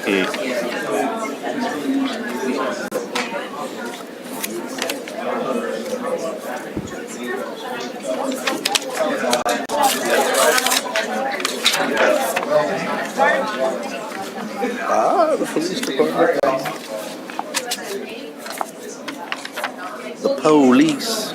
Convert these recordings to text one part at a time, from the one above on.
The police department. The police.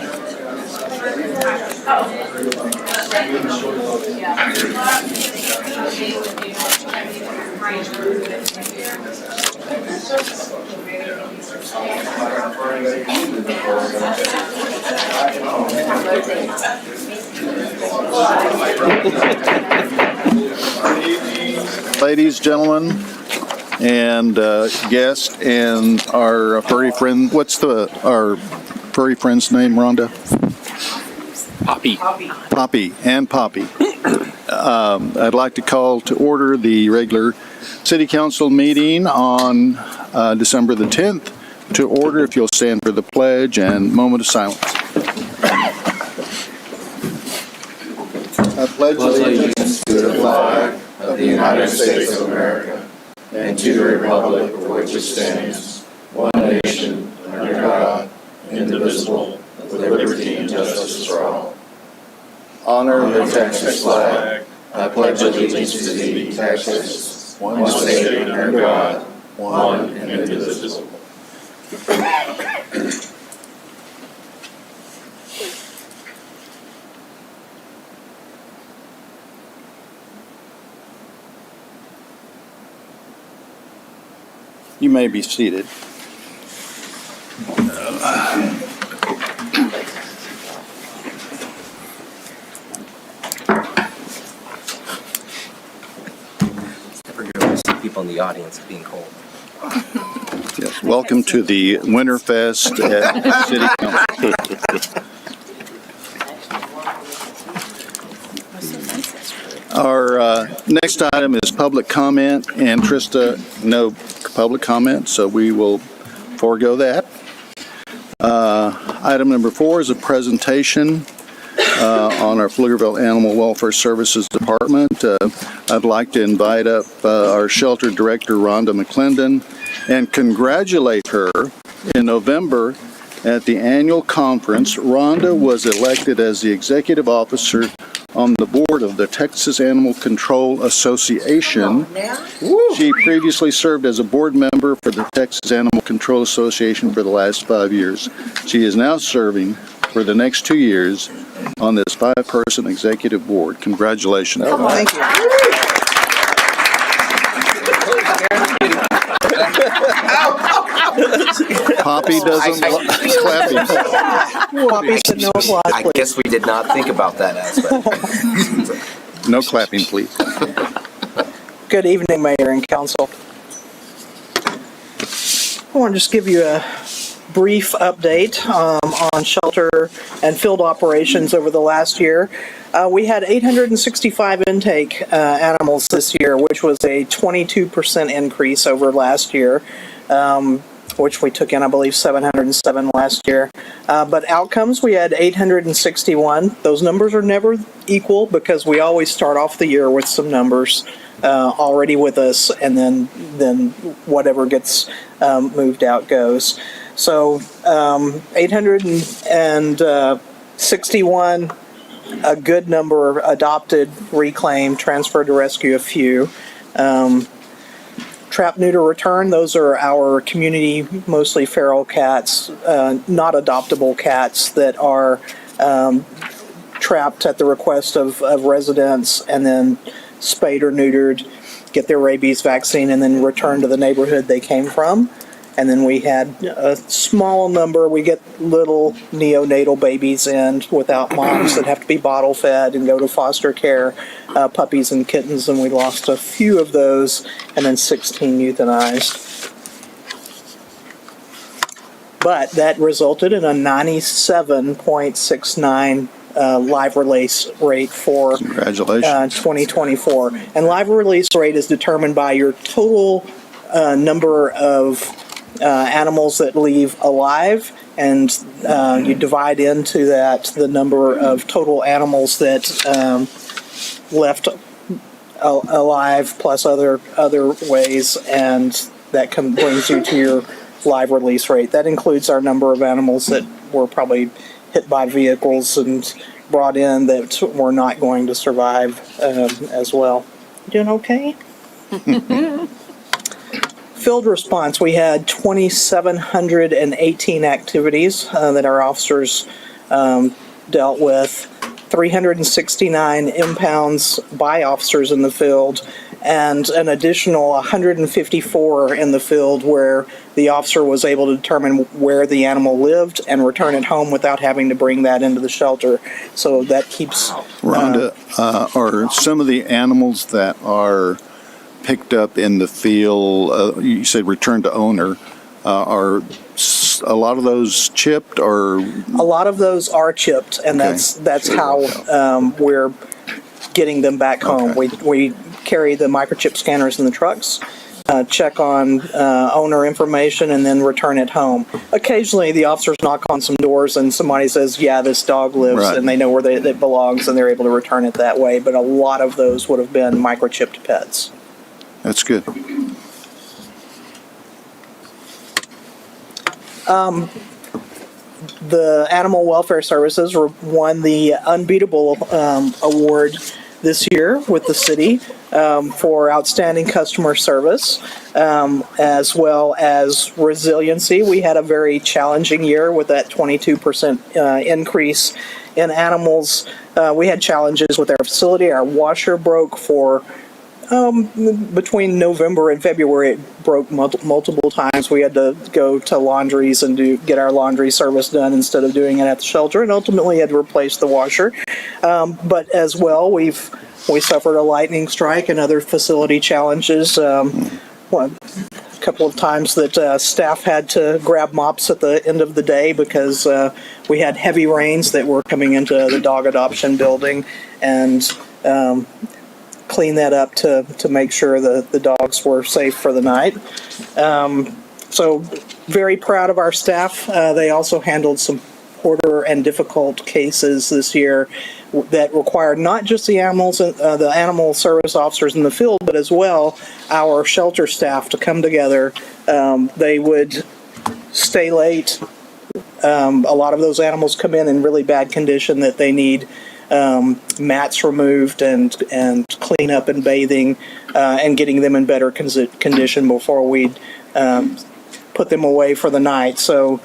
Ladies, gentlemen, and guests, and our furry friend. What's our furry friend's name, Rhonda? Poppy. Poppy and Poppy. I'd like to call to order the regular City Council meeting on December the 10th. To order, if you'll stand for the pledge and moment of silence. I pledge allegiance to the flag of the United States of America and to the republic for which it stands, one nation, under God, indivisible, with liberty and justice for all. Honor the Texas flag. I pledge allegiance to thee, Texas, one state under God, one and indivisible. You may be seated. Never good to see people in the audience being cold. Yes, welcome to the Winterfest at City Council. Our next item is public comment, and Trista, no public comment, so we will forego that. Item number 4 is a presentation on our Pflugerville Animal Welfare Services Department. I'd like to invite up our shelter director, Rhonda McClendon, and congratulate her. In November at the annual conference, Rhonda was elected as the executive officer on the board of the Texas Animal Control Association. She previously served as a board member for the Texas Animal Control Association for the last 5 years. She is now serving for the next 2 years on this 5-person executive board. Congratulations. Thank you. Poppy doesn't clapping. Poppy said no applause, I please. guess we did not think about that aspect. No clapping, please. Good evening, Mayor and Council. I want to just give you a brief update on shelter and field operations over the last year. We had 865 intake animals this year, which was a 22% increase over last year, which we took in, I believe, 707 last year. But outcomes, we had 861. Those numbers are never equal because we always start off the year with some numbers already with us, and then whatever gets moved out goes. So 861, a good number adopted, reclaimed, transferred to rescue a few. Trap, neuter, return, those are our community, mostly feral cats, not adoptable cats that are trapped at the request of residents and then spayed or neutered, get their rabies vaccine, and then return to the neighborhood they came from. And then we had a small number, we get little neonatal babies in without moms that have to be bottle fed and go to foster care, puppies and kittens, and we lost a few of those, and then 16 euthanized. But that resulted in a 97.69 live release rate for 2024. And live release rate is determined by your total number of animals that leave alive, and you divide into that the number of total animals that left alive plus other ways, and that brings you to your live release rate. That includes our number of animals that were probably hit by vehicles and brought in that were not going to survive as well. Doing okay? Field response, we had 2,718 activities that our officers dealt with, 369 impounds by officers in the field, and an additional 154 in the field where the officer was able to determine where the animal lived and return it home without having to bring that into the shelter. So that keeps... Rhonda, are some of the animals that are picked up in the field, you said return to owner, are a lot of those chipped or? A lot of those are chipped, and Okay. that's how we're getting them back home. Okay. We carry the microchip scanners in the trucks, check on owner information, and then return it home. Occasionally, the officers knock on some doors and somebody says, yeah, this dog lives, Right. and they know where it belongs, and they're able to return it that way. But a lot of those would have been microchipped pets. That's good. The Animal Welfare Services won the Unbeatable Award this year with the city for outstanding customer service, as well as resiliency. We had a very challenging year with that 22% increase in animals. We had challenges with our facility. Our washer broke for between November and February. It broke multiple times. We had to go to laundries and get our laundry service done instead of doing it at the shelter, and ultimately had to replace the washer. But as well, we suffered a lightning strike and other facility challenges. A couple of times that staff had to grab mops at the end of the day because we had heavy rains that were coming into the dog adoption building, and clean that up to make sure the dogs were safe for the night. So very proud of our staff. They also handled some harder and difficult cases this year that required not just the animal service officers in the field, but as well our shelter staff to come together. They would stay late. A lot of those animals come in really bad condition that they need mats removed and cleanup and bathing and getting them in better condition before we put them away for the night. So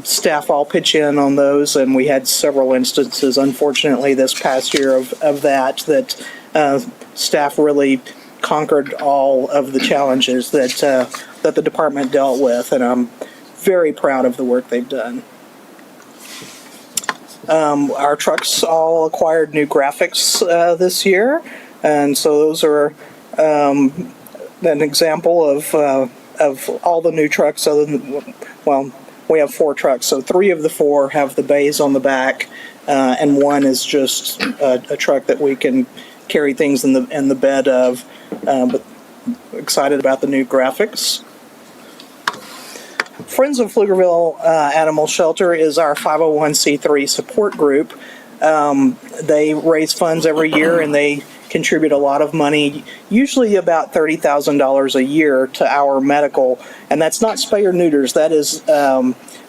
staff all pitch in on those, and we had several instances, unfortunately, this past year of that staff really conquered all of the challenges that the department dealt with, and I'm very proud of the work they've done. Our trucks all acquired new graphics this year, and so those are an example of all the new trucks. Other than, well, we have 4 trucks, so 3 of the 4 have the bays on the back, and 1 is just a truck that we can carry things in the bed of. But excited about the new graphics. Friends of Pflugerville Animal Shelter is our 501c3 support group. They raise funds every year, and they contribute a lot of money, usually about $30,000 a year, to our medical. And that's not spay or neuters. That is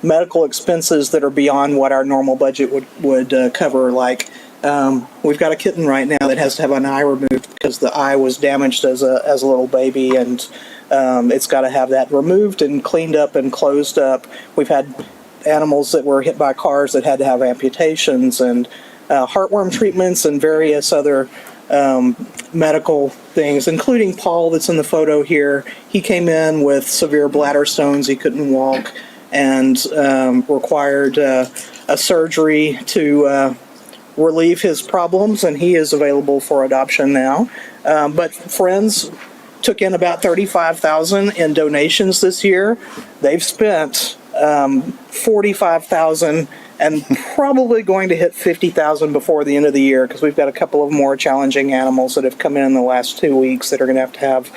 medical expenses that are beyond what our normal budget would cover. Like we've got a kitten right now that has to have an eye removed because the eye was damaged as a little baby, and it's got to have that removed and cleaned up and closed up. We've had animals that were hit by cars that had to have amputations, and heartworm treatments and various other medical things, including Paul that's in the photo here. He came in with severe bladder stones. He couldn't walk and required a surgery to relieve his problems, and he is available for adoption now. But Friends took in about $35,000 in donations this year. They've spent $45,000 and probably going to hit $50,000 before the end of the year, because we've got a couple of more challenging animals that have come in the last 2 weeks that are going to have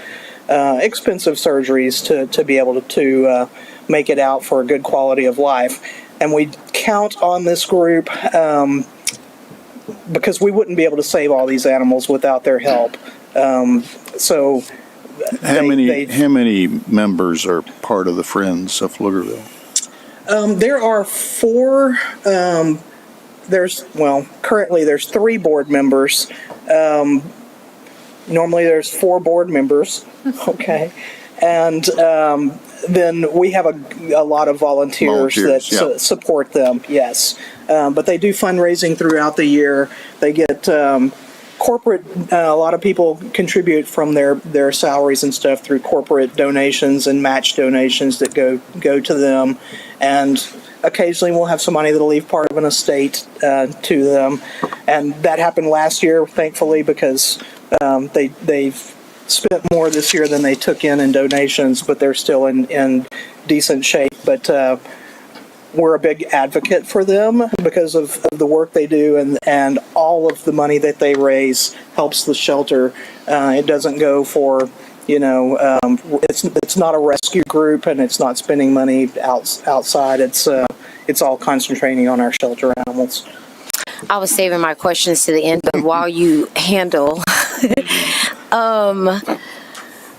expensive surgeries to be able to make it out for a good quality of life. And we count on this group because we wouldn't be able to save all these animals without their help. So How many members are part of the Friends of Pflugerville? there are four. Currently there's 3 board members. Normally there's 4 board members. Okay. And then we have a lot of volunteers that yeah. support them, yes. But they do fundraising throughout the year. They get corporate, a lot of people contribute from their salaries and stuff through corporate donations and match donations that go to them. And occasionally we'll have some money that'll leave part of an estate to them. And that happened last year, thankfully, because they've spent more this year than they took in donations, but they're still in decent shape. But we're a big advocate for them because of the work they do, and all of the money that they raise helps the shelter. It doesn't go for, it's not a rescue group, and it's not spending money outside. It's all concentrating on our shelter animals. I was saving my questions to the end, but while you handle,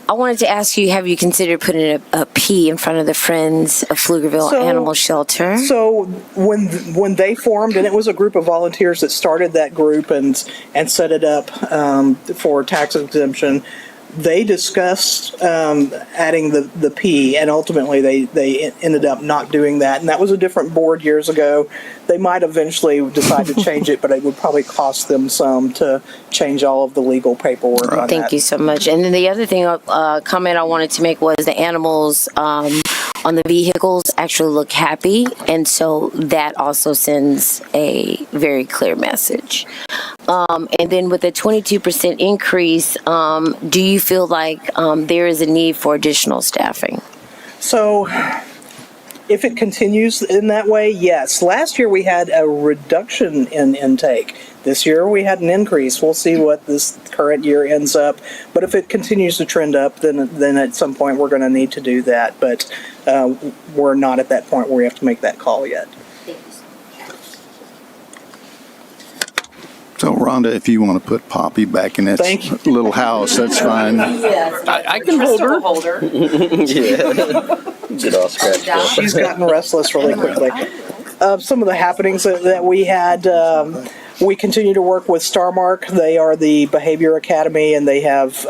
I wanted to ask you, have you considered putting a P in front of the Friends of Pflugerville Animal Shelter? So when they formed, and it was a group of volunteers that started that group and set it up for tax exemption, they discussed adding the P, and ultimately they ended up not doing that. And that was a different board years ago. They might eventually decide to change it, but it would probably cost them some to change all of the legal paperwork on that. Thank you so much. And then the other thing, comment I wanted to make was the animals on the vehicles actually look happy, and so that also sends a very clear message. And then with a 22% increase, do you feel like there is a need for additional staffing? So if it continues in that way, yes. Last year we had a reduction in intake. This year we had an increase. We'll see what this current year ends up. But if it continues to trend up, then at some point we're going to need to do that. But we're not at that point where we have to make that call yet. So, Rhonda, if you want to put Poppy back in its little house, that's fine. I can hold her. Get all scratched up. She's gotten restless really quickly. Some of the happenings that we had, we continue to work with Starmark. They are the Behavior Academy, and they have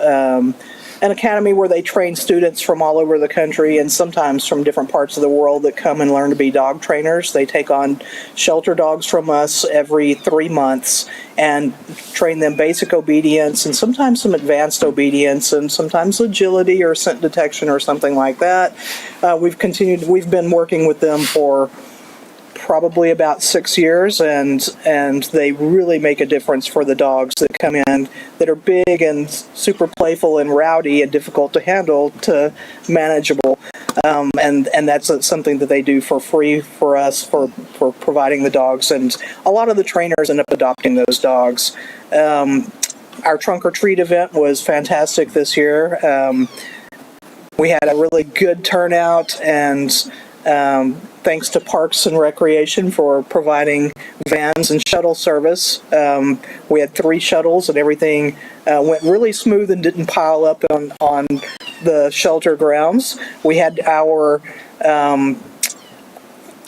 an academy where they train students from all over the country and sometimes from different parts of the world that come and learn to be dog trainers. They take on shelter dogs from us every 3 months and train them basic obedience and sometimes some advanced obedience and sometimes agility or scent detection or something like that. We've been working with them for probably about 6 years, and they really make a difference for the dogs that come in that are big and super playful and rowdy and difficult to handle to manageable. And that's something that they do for free for us for providing the dogs, and a lot of the trainers end up adopting those dogs. Our trunk or treat event was fantastic this year. We had a really good turnout, and thanks to Parks and Recreation for providing vans and shuttle service. We had 3 shuttles, and everything went really smooth and didn't pile up on the shelter grounds. We had our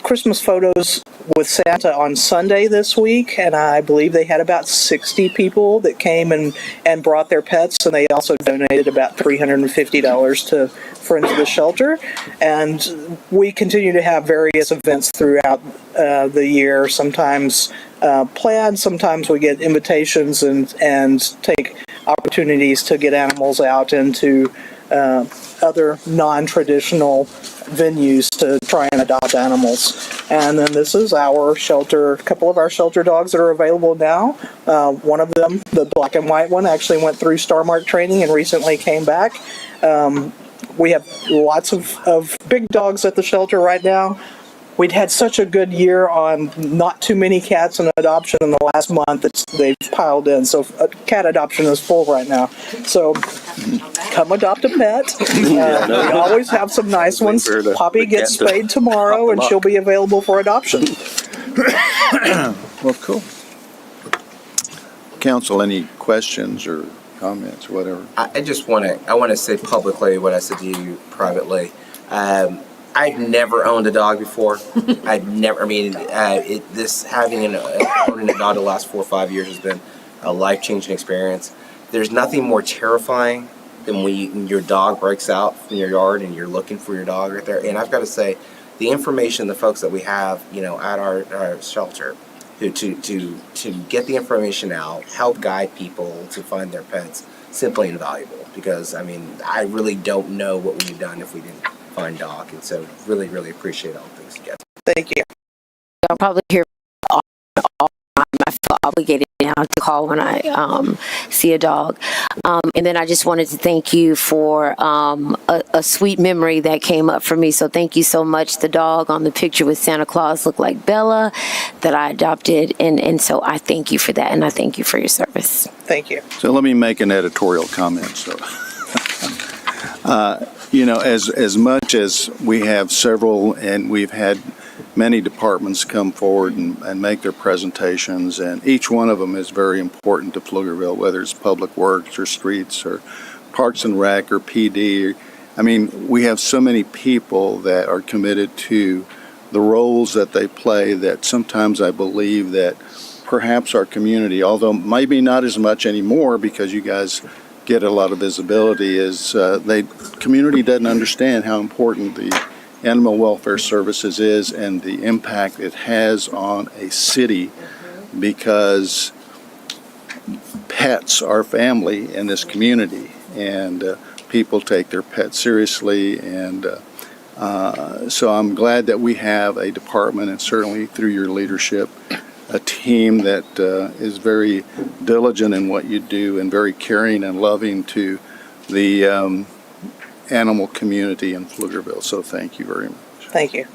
Christmas photos with Santa on Sunday this week, and I believe they had about 60 people that came and brought their pets, and they also donated about $350 to Friends of the Shelter. And we continue to have various events throughout the year, sometimes planned, sometimes we get invitations and take opportunities to get animals out into other non-traditional venues to try and adopt animals. And then this is our shelter, a couple of our shelter dogs that are available now. One of them, the black and white one, actually went through Starmark training and recently came back. We have lots of big dogs at the shelter right now. We'd had such a good year on not too many cats in adoption in the last month that they've piled in. So cat adoption is full right now. So come adopt a pet. We always have some nice ones. Poppy gets spayed tomorrow, and she'll be available for adoption. Well, cool. Council, any questions or comments, whatever. I just want to say publicly what I said to you privately. I've never owned a dog before. I've never. I mean, owning a dog the last 4 or 5 years has been a life-changing experience. There's nothing more terrifying than when your dog breaks out from your yard and you're looking for your dog right there. And I've got to say, the information, the folks that we have, at our shelter, to get the information out, help guide people to find their pets, simply invaluable. Because I really don't know what we've done if we didn't find Doc, and so really, really appreciate all the things you guys. Thank you. I'll probably hear all the time. I feel obligated now to call when I see a dog. And then I just wanted to thank you for a sweet memory that came up for me. So thank you so much. The dog on the picture with Santa Claus looked like Bella that I adopted. And so I thank you for that. And I thank you for your service. Thank you. So let me make an editorial comment. So, as much as we have several, and we've had many departments come forward and make their presentations, and each one of them is very important to Pflugerville, whether it's Public Works or Streets or Parks and Rec or PD. We have so many people that are committed to the roles that they play that sometimes I believe that perhaps our community, although maybe not as much anymore because you guys get a lot of visibility, is community doesn't understand how important the animal welfare services is and the impact it has on a city, because pets are family in this community, and people take their pets seriously, and so I'm glad that we have a department, and certainly through your leadership, a team that is very diligent in what you do and very caring and loving to the animal community in Pflugerville. So thank you very much. Thank you.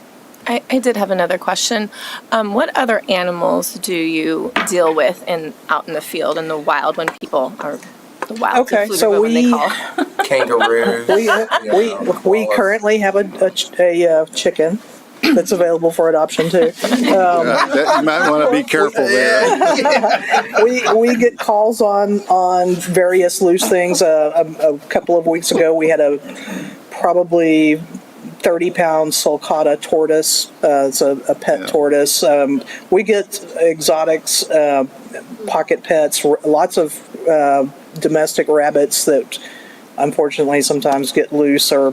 I did have another question. What other animals do you deal with out in the field, in the wild, when people are the wild? Okay, so when they call? Kangaroo. We currently have a chicken that's available for adoption too. You might want to be careful there. We get calls on various loose things. A couple of weeks ago, we had a probably 30-pound sulcata tortoise. It's a pet tortoise. We get exotics, pocket pets, lots of domestic rabbits that unfortunately sometimes get loose or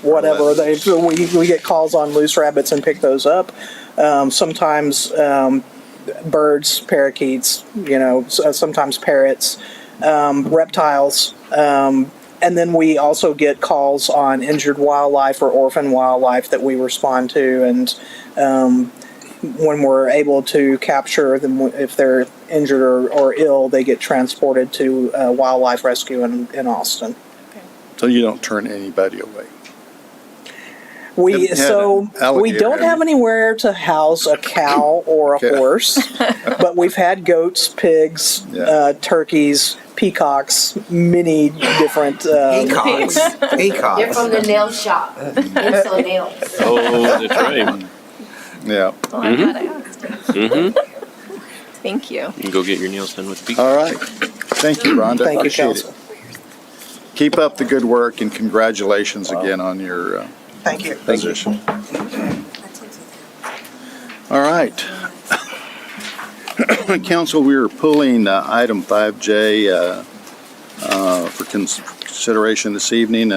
whatever. We get calls on loose rabbits and pick those up. Sometimes birds, parakeets, sometimes parrots, reptiles. And then we also get calls on injured wildlife or orphan wildlife that we respond to. And when we're able to capture them, if they're injured or ill, they get transported to wildlife rescue in Austin. So you don't turn anybody away. We Had an alligator, don't have anywhere to house a cow or a Okay. horse, but we've had goats, pigs, Yeah. turkeys, peacocks, many different. Peacocks. They're Peacocks. from the nail shop. Insel Nails. Oh, that's right. Yeah. Oh, I'm glad I asked. Thank you. You can go get your nails done with beak. All right. Thank you, Rhonda. Thank you, Appreciate Council. it. Keep up the good work, and congratulations again on your Thank you. position. All right. Council, we are pulling item 5J for consideration this evening.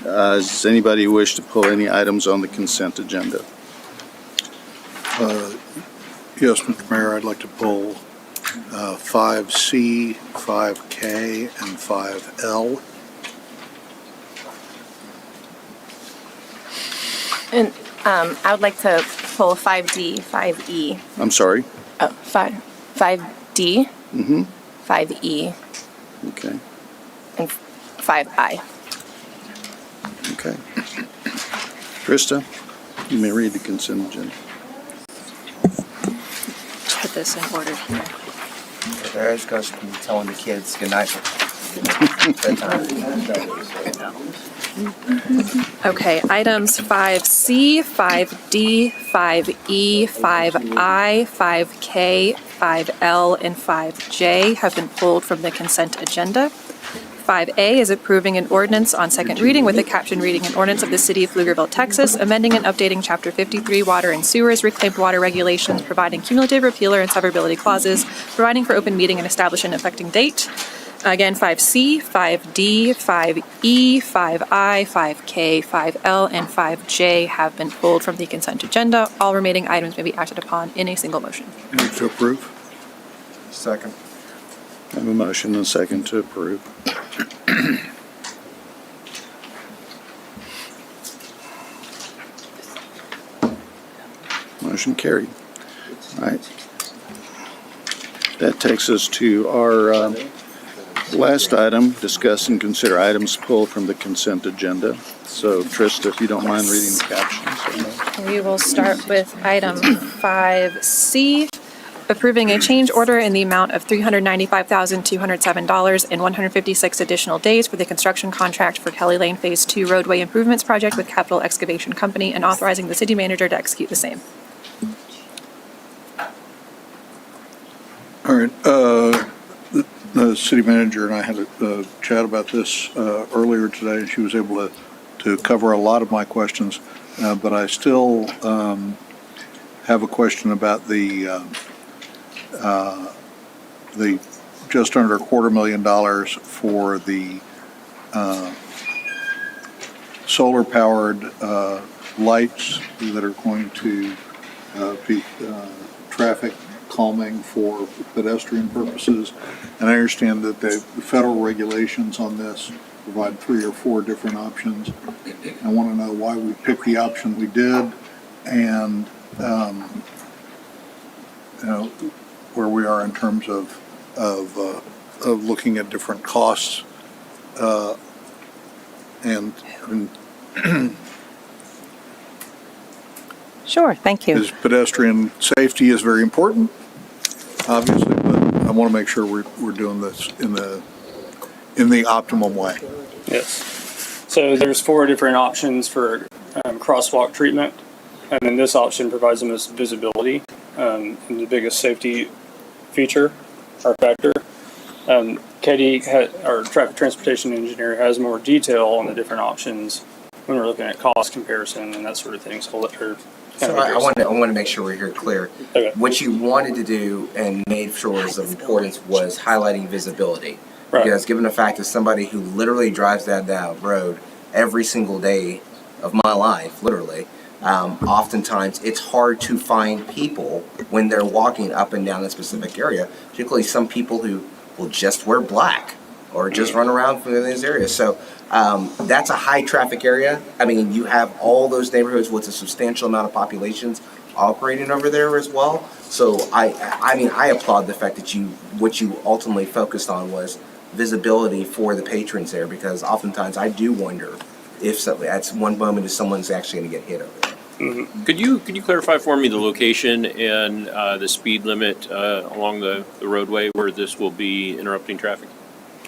Does anybody wish to pull any items on the consent agenda? Yes, Mr. Mayor, I'd like to pull 5C, 5K, and 5L. And I would like to pull 5D, 5E. I'm sorry? Oh, 5D, 5E, Okay, and 5I. okay. Krista, you may read the consent agenda. Put this in order here. There's goes telling the kids good night. Bedtime. Okay, items 5C, 5D, 5E, 5I, 5K, 5L, and 5J have been pulled from the consent agenda. 5A is approving an ordinance on second reading with a caption reading an ordinance of the City of Pflugerville, Texas, amending and updating Chapter 53 Water and Sewers Reclaimed Water Regulations, providing cumulative repealer and severability clauses, providing for open meeting and establishing an effective date. Again, 5C, 5D, 5E, 5I, 5K, 5L, and 5J have been pulled from the consent agenda. All remaining items may be acted upon in a single motion. Move to approve. Second. I have a motion and a second to approve. Motion carried. All right. That takes us to our last item, discuss and consider items pulled from the consent agenda. So Trista, if you don't mind reading the captions. We will start with item 5C, approving a change order in the amount of $395,207 and 156 additional days for the construction contract for Kelly Lane Phase 2 roadway improvements project with Capital Excavation Company and authorizing the city manager to execute the same. All right, the city manager and I had a chat about this earlier today, and she was able to cover a lot of my questions, but I still have a question about the just under $250,000 for the solar-powered lights that are going to be traffic calming for pedestrian purposes. And I understand that the federal regulations on this provide 3 or 4 different options. I want to know why we picked the option we did, and where we are in terms of looking at different costs, and Sure, thank you. is pedestrian safety is very important, obviously, but I want to make sure we're doing this in the optimum way. Yes. So there's 4 different options for crosswalk treatment, and then this option provides the most visibility and the biggest safety feature or factor. Katie, our traffic transportation engineer, has more detail on the different options when we're looking at cost comparison and that sort of thing. So I'll let her. So I want to make sure we're here clear. Okay. What you wanted to do and made sure was of importance was highlighting visibility. Right. Because given the fact that somebody who literally drives that down road every single day of my life, literally, oftentimes it's hard to find people when they're walking up and down a specific area, particularly some people who will just wear black or just run around in these areas. So that's a high traffic area. I mean, you have all those neighborhoods with a substantial amount of populations operating over there as well. So I mean, I applaud the fact that what you ultimately focused on was visibility for the patrons there, because oftentimes I do wonder if at one moment if someone's actually going to get hit over there. Mm-hmm. Could you clarify for me the location and the speed limit along the roadway where this will be interrupting traffic?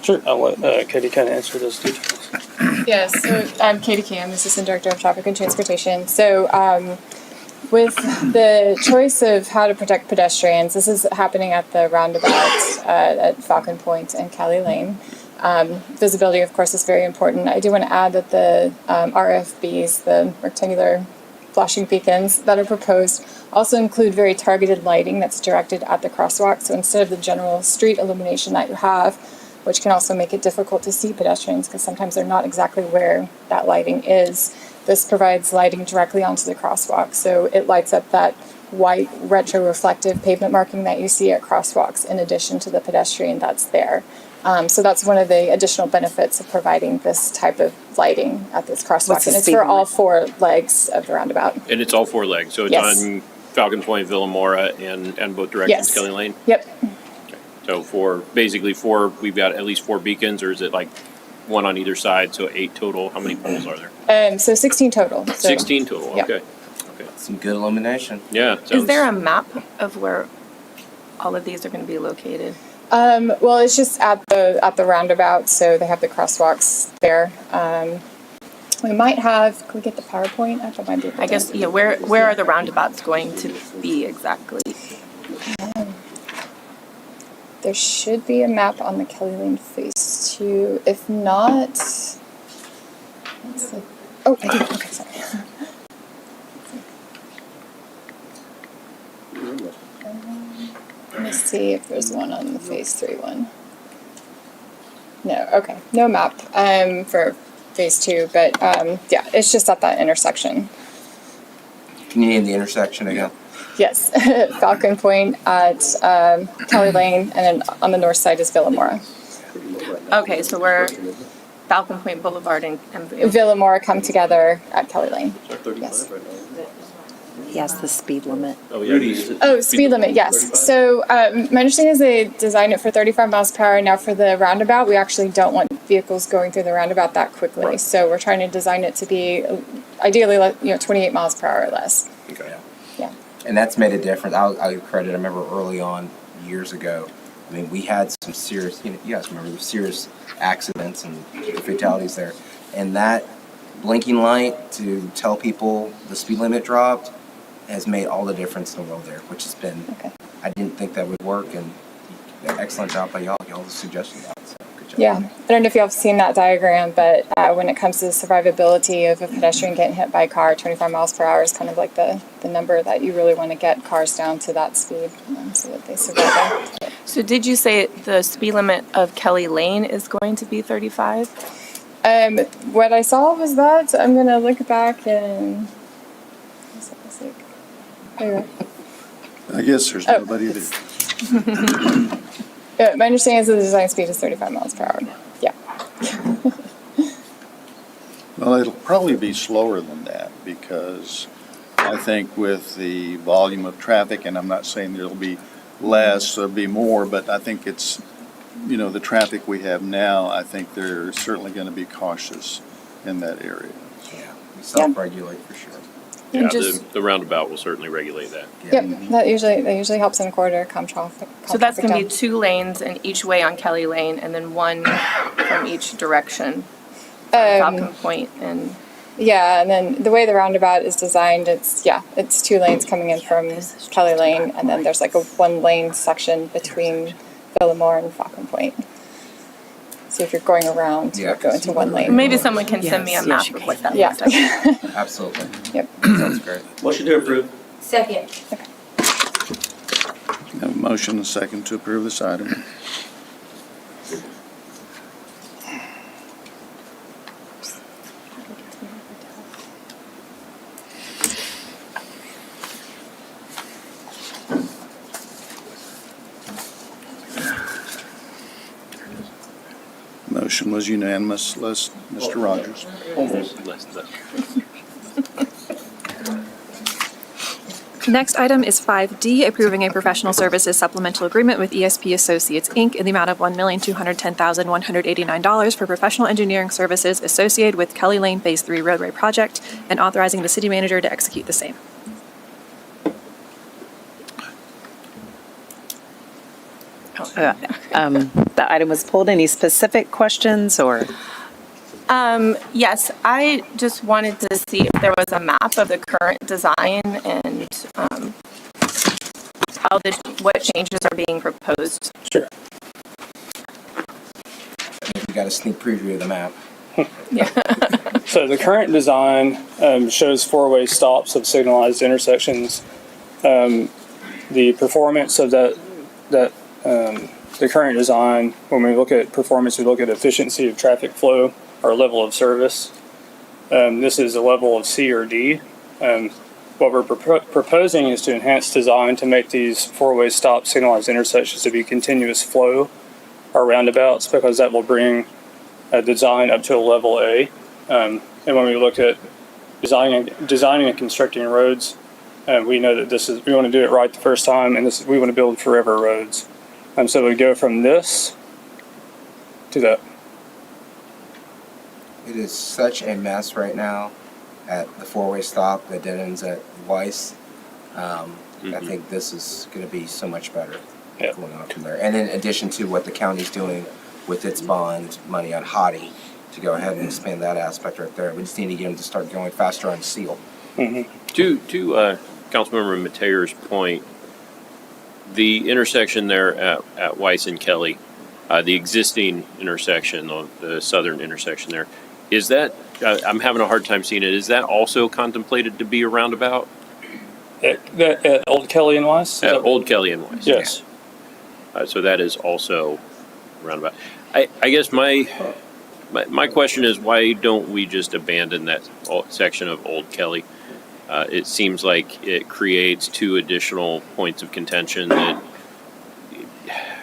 Sure. I'll let Katie kind of answer those details. Yes, so I'm Katie Key, I'm Assistant Director of Traffic and Transportation. So with the choice of how to protect pedestrians, this is happening at the roundabout at Falcon Point and Cali Lane. Visibility, of course, is very important. I do want to add that the RFBs, the rectangular flashing beacons that are proposed, also include very targeted lighting that's directed at the crosswalk. So instead of the general street illumination that you have, which can also make it difficult to see pedestrians because sometimes they're not exactly where that lighting is, this provides lighting directly onto the crosswalk. So it lights up that white retro-reflective pavement marking that you see at crosswalks in addition to the pedestrian that's there. So that's one of the additional benefits of providing this type of lighting at this crosswalk. And it's for all 4 legs of the roundabout. And it's all 4 legs, so it's Yes. on Falcon Point, Villamora, and both directions, Yes. Kelly Lane? Yep. So basically 4, we've got at least 4 beacons, or is it like 1 on either side, so 8 total? How many poles are there? So 16 total. So, 16 total, yeah. okay. Some good illumination. Yeah. Is there a map of where all of these are going to be located? Well, it's just at the roundabout, so they have the crosswalks there. We might have, can we get the PowerPoint up? I might be able I to. guess, yeah, where are the roundabouts going to be exactly? There should be a map on the Kelly Lane Phase 2. If not, let's see. Oh, I do. Okay, sorry. Let me see if there's one on the Phase 3 one. No, okay, no map for Phase 2, but yeah, it's just at that intersection. Can you name the intersection again? Yes, Falcon Point at Kelly Lane, and then on the north side is Villamora. Okay, so we're Falcon Point Boulevard and Villamora come together at Kelly Lane. Yes. Yes, the speed limit. Oh, yeah. Oh, speed limit, yes. So my understanding is they designed it for 35 miles per hour. Now for the roundabout, we actually don't want vehicles going through the roundabout that quickly. Right. So we're trying to design it to be ideally, 28 miles per hour or less. Okay. Yeah. And that's made a difference. I'll give credit. I remember early on, years ago, I mean, we had some serious, you guys remember the serious accidents and the fatalities there. And that blinking light to tell people the speed limit dropped has made all the difference in the world there, which has been, Okay. I didn't think that would work, and excellent job by y'all. Y'all suggested that, so good job. Yeah. I don't know if y'all have seen that diagram, but when it comes to the survivability of a pedestrian getting hit by a car, 25 miles per hour is kind of like the number that you really want to get cars down to that speed so that they survive. So did you say the speed limit of Kelly Lane is going to be 35? What I saw was that. I'm going to look back and... There you go. I guess there's Oh, nobody there. Yeah, my understanding is the design speed is 35 miles per hour. Yeah. Well, it'll probably be slower than that because I think with the volume of traffic, and I'm not saying there'll be less, there'll be more, but I think it's, the traffic we have now, I think they're certainly going to be cautious in that area. Yeah, we self-regulate for sure. Yeah, just- the roundabout will certainly regulate that. Yep. That usually helps in corridor calm traffic. So that's going to be down. 2 lanes in each way on Kelly Lane and then 1 from each direction. Falcon Point and Yeah, and then the way the roundabout is designed, it's 2 lanes coming in from Kelly Lane, and then there's like a 1-lane section between Villamore and Falcon Point. So if you're going around, you go into 1 lane. maybe someone can send me a Yes, map you of can. what that Yeah. looks like. Absolutely. Yep. Sounds great. Motion to approve. Second. Have a motion and a second to approve this item. Motion was unanimous. Mr. Rogers. Next item is 5D, approving a professional services supplemental agreement with ESP Associates, Inc. in the amount of $1,210,189 for professional engineering services associated with Kelly Lane Phase 3 roadway project and authorizing the city manager to execute the same. The item was pulled. Any specific questions or? Yes, I just wanted to see if there was a map of the current design and what changes are being proposed. Sure. We got a sneak preview of the map. So the current design shows 4-way stops of signalized intersections. The performance of the current design, when we look at performance, we look at efficiency of traffic flow or level of service. This is a level of C or D. What we're proposing is to enhance design to make these 4-way stop signalized intersections to be continuous flow or roundabouts, because that will bring a design up to a level A. And when we look at designing and constructing roads, we know that we want to do it right the first time, and we want to build forever roads. So we go from this to that. It is such a mess right now at the 4-way stop that dead ends at Weiss. I think this is going to be so much better going on from there. And in addition to what the county's doing with its bond money on Hottie, to go ahead and expand that aspect right there. We just need to get them to start going faster on seal. To Councilmember Mateer's point, the intersection there at Weiss and Kelly, the existing intersection, the southern intersection there, is that, I'm having a hard time seeing it, is that also contemplated to be a roundabout? At Old Kelly and Weiss? At Old Kelly and Weiss? Yes. So that is also roundabout. I guess my question is, why don't we just abandon that section of Old Kelly? It seems like it creates two additional points of contention that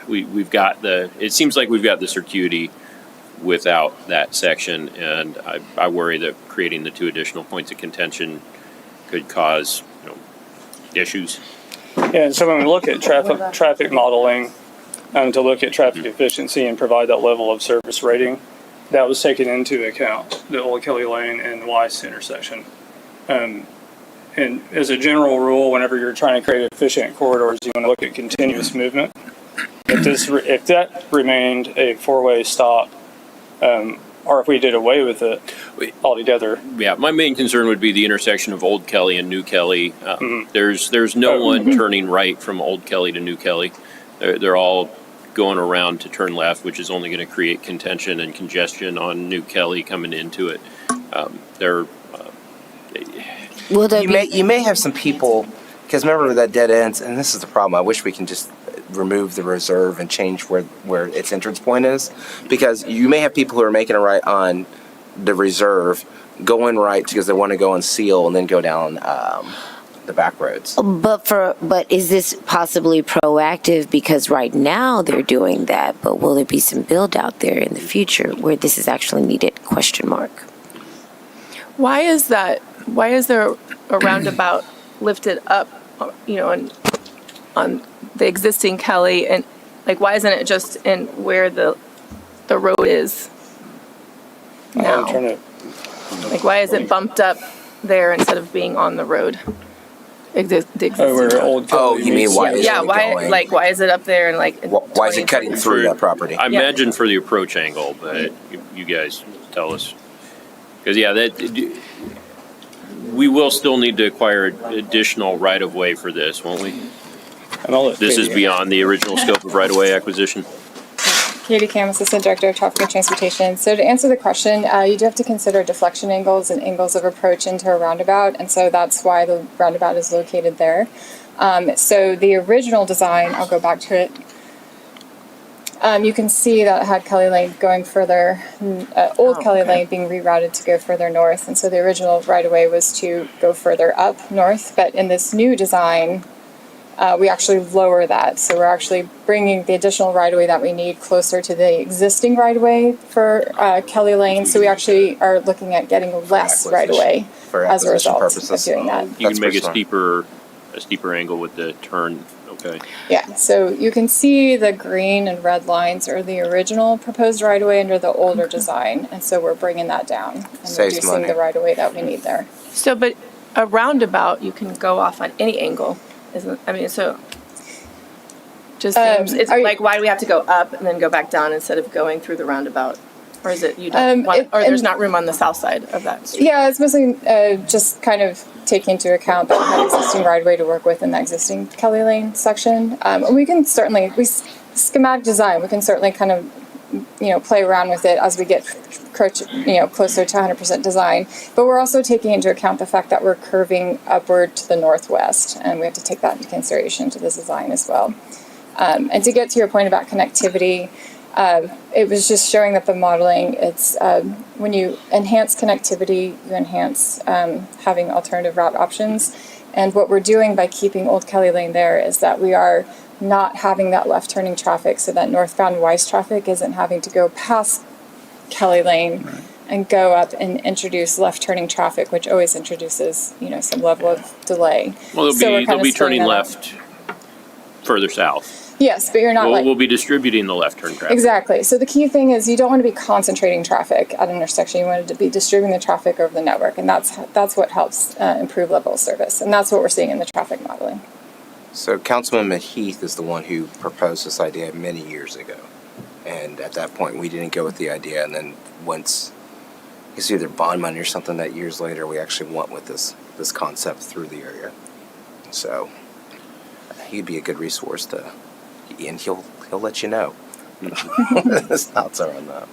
it seems like we've got the circuity without that section, and I worry that creating the two additional points of contention could cause, issues. Yeah, so when we look at traffic modeling, to look at traffic efficiency and provide that level of service rating, that was taken into account, the Old Kelly Lane and Weiss intersection. And as a general rule, whenever you're trying to create efficient corridors, you want to look at continuous movement. If that remained a four-way stop, or if we did away with it altogether. Yeah, my main concern would be the intersection of Old Kelly and New Kelly. There's no one turning right from Old Kelly to New Kelly. They're all going around to turn left, which is only going to create contention and congestion on New Kelly coming into it. You may have some people, because remember that dead ends, and this is the problem. I wish we can just remove the reserve and change where its entrance point is, because you may have people who are making a right on the reserve, going right because they want to go and seal and then go down the back roads. But is this possibly proactive, because right now they're doing that, but will there be some build out there in the future where this is actually needed? ? Why is that? Why is there a roundabout lifted up, on the existing Kelly, and why isn't it just in where the road is now? Why is it bumped up there instead of being on the road? The existing Where road. Old Kelly you mean meets- why is Yeah, it why going? why is it up there and Why is it cutting through that property? I imagine for the approach angle, but you guys tell us. Because, we will still need to acquire additional right-of-way for this, won't we? And I'll let This is Katie- beyond the original scope of right-of-way acquisition. Katie Kam, Assistant Director of Traffic and Transportation. So to answer the question, you do have to consider deflection angles and angles of approach into a roundabout, and so that's why the roundabout is located there. So the original design, I'll go back to it. You can see that it had Kelly Lane going further, Old Kelly Lane being rerouted to go further north, and so the original right-of-way was to go further up north, but in this new design, we actually lower that. So we're actually bringing the additional right-of-way that we need closer to the existing right-of-way for Kelly Lane. So we actually are looking at getting less right-of-way For as a acquisition result purposes. of doing that. You That's can make for a steeper angle with the turn, okay? Yeah, so you can see the green and red lines are the original proposed right-of-way under the older design. And so we're bringing that down and Saves reducing money. the right-of-way that we need there. So, but a roundabout, you can go off on any angle, isn't? I mean, so just seems, it's are you- why do we have to go up and then go back down instead of going through the roundabout? Or is it you don't want, or there's not room on the south side of that street? Yeah, it's mostly just kind of taking into account that we have existing right-of-way to work with in that existing Kelly Lane section. We can certainly, schematic design, we can certainly kind of, play around with it as we get, closer to 100% design. But we're also taking into account the fact that we're curving upward to the northwest, and we have to take that into consideration to this design as well. And to get to your point about connectivity, it was just showing that the modeling, it's when you enhance connectivity, you enhance having alternative route options. And what we're doing by keeping Old Kelly Lane there is that we are not having that left turning traffic, so that northbound Weiss traffic isn't having to go past Kelly Lane and go up and introduce left turning traffic, which always introduces, some level of delay. Well, So we're they'll kind be of slowing turning that up. left further south. Yes, but you're not We'll be distributing the left turn traffic. Exactly. So the key thing is you don't want to be concentrating traffic at an intersection. You want to be distributing the traffic over the network, and that's what helps improve level of service, and that's what we're seeing in the traffic modeling. So Councilman Heath is the one who proposed this idea many years ago. And at that point, we didn't go with the idea. And then once it's either bond money or something that years later we actually want with this concept through the area. So he'd be a good resource and he'll let you know. His thoughts are on that.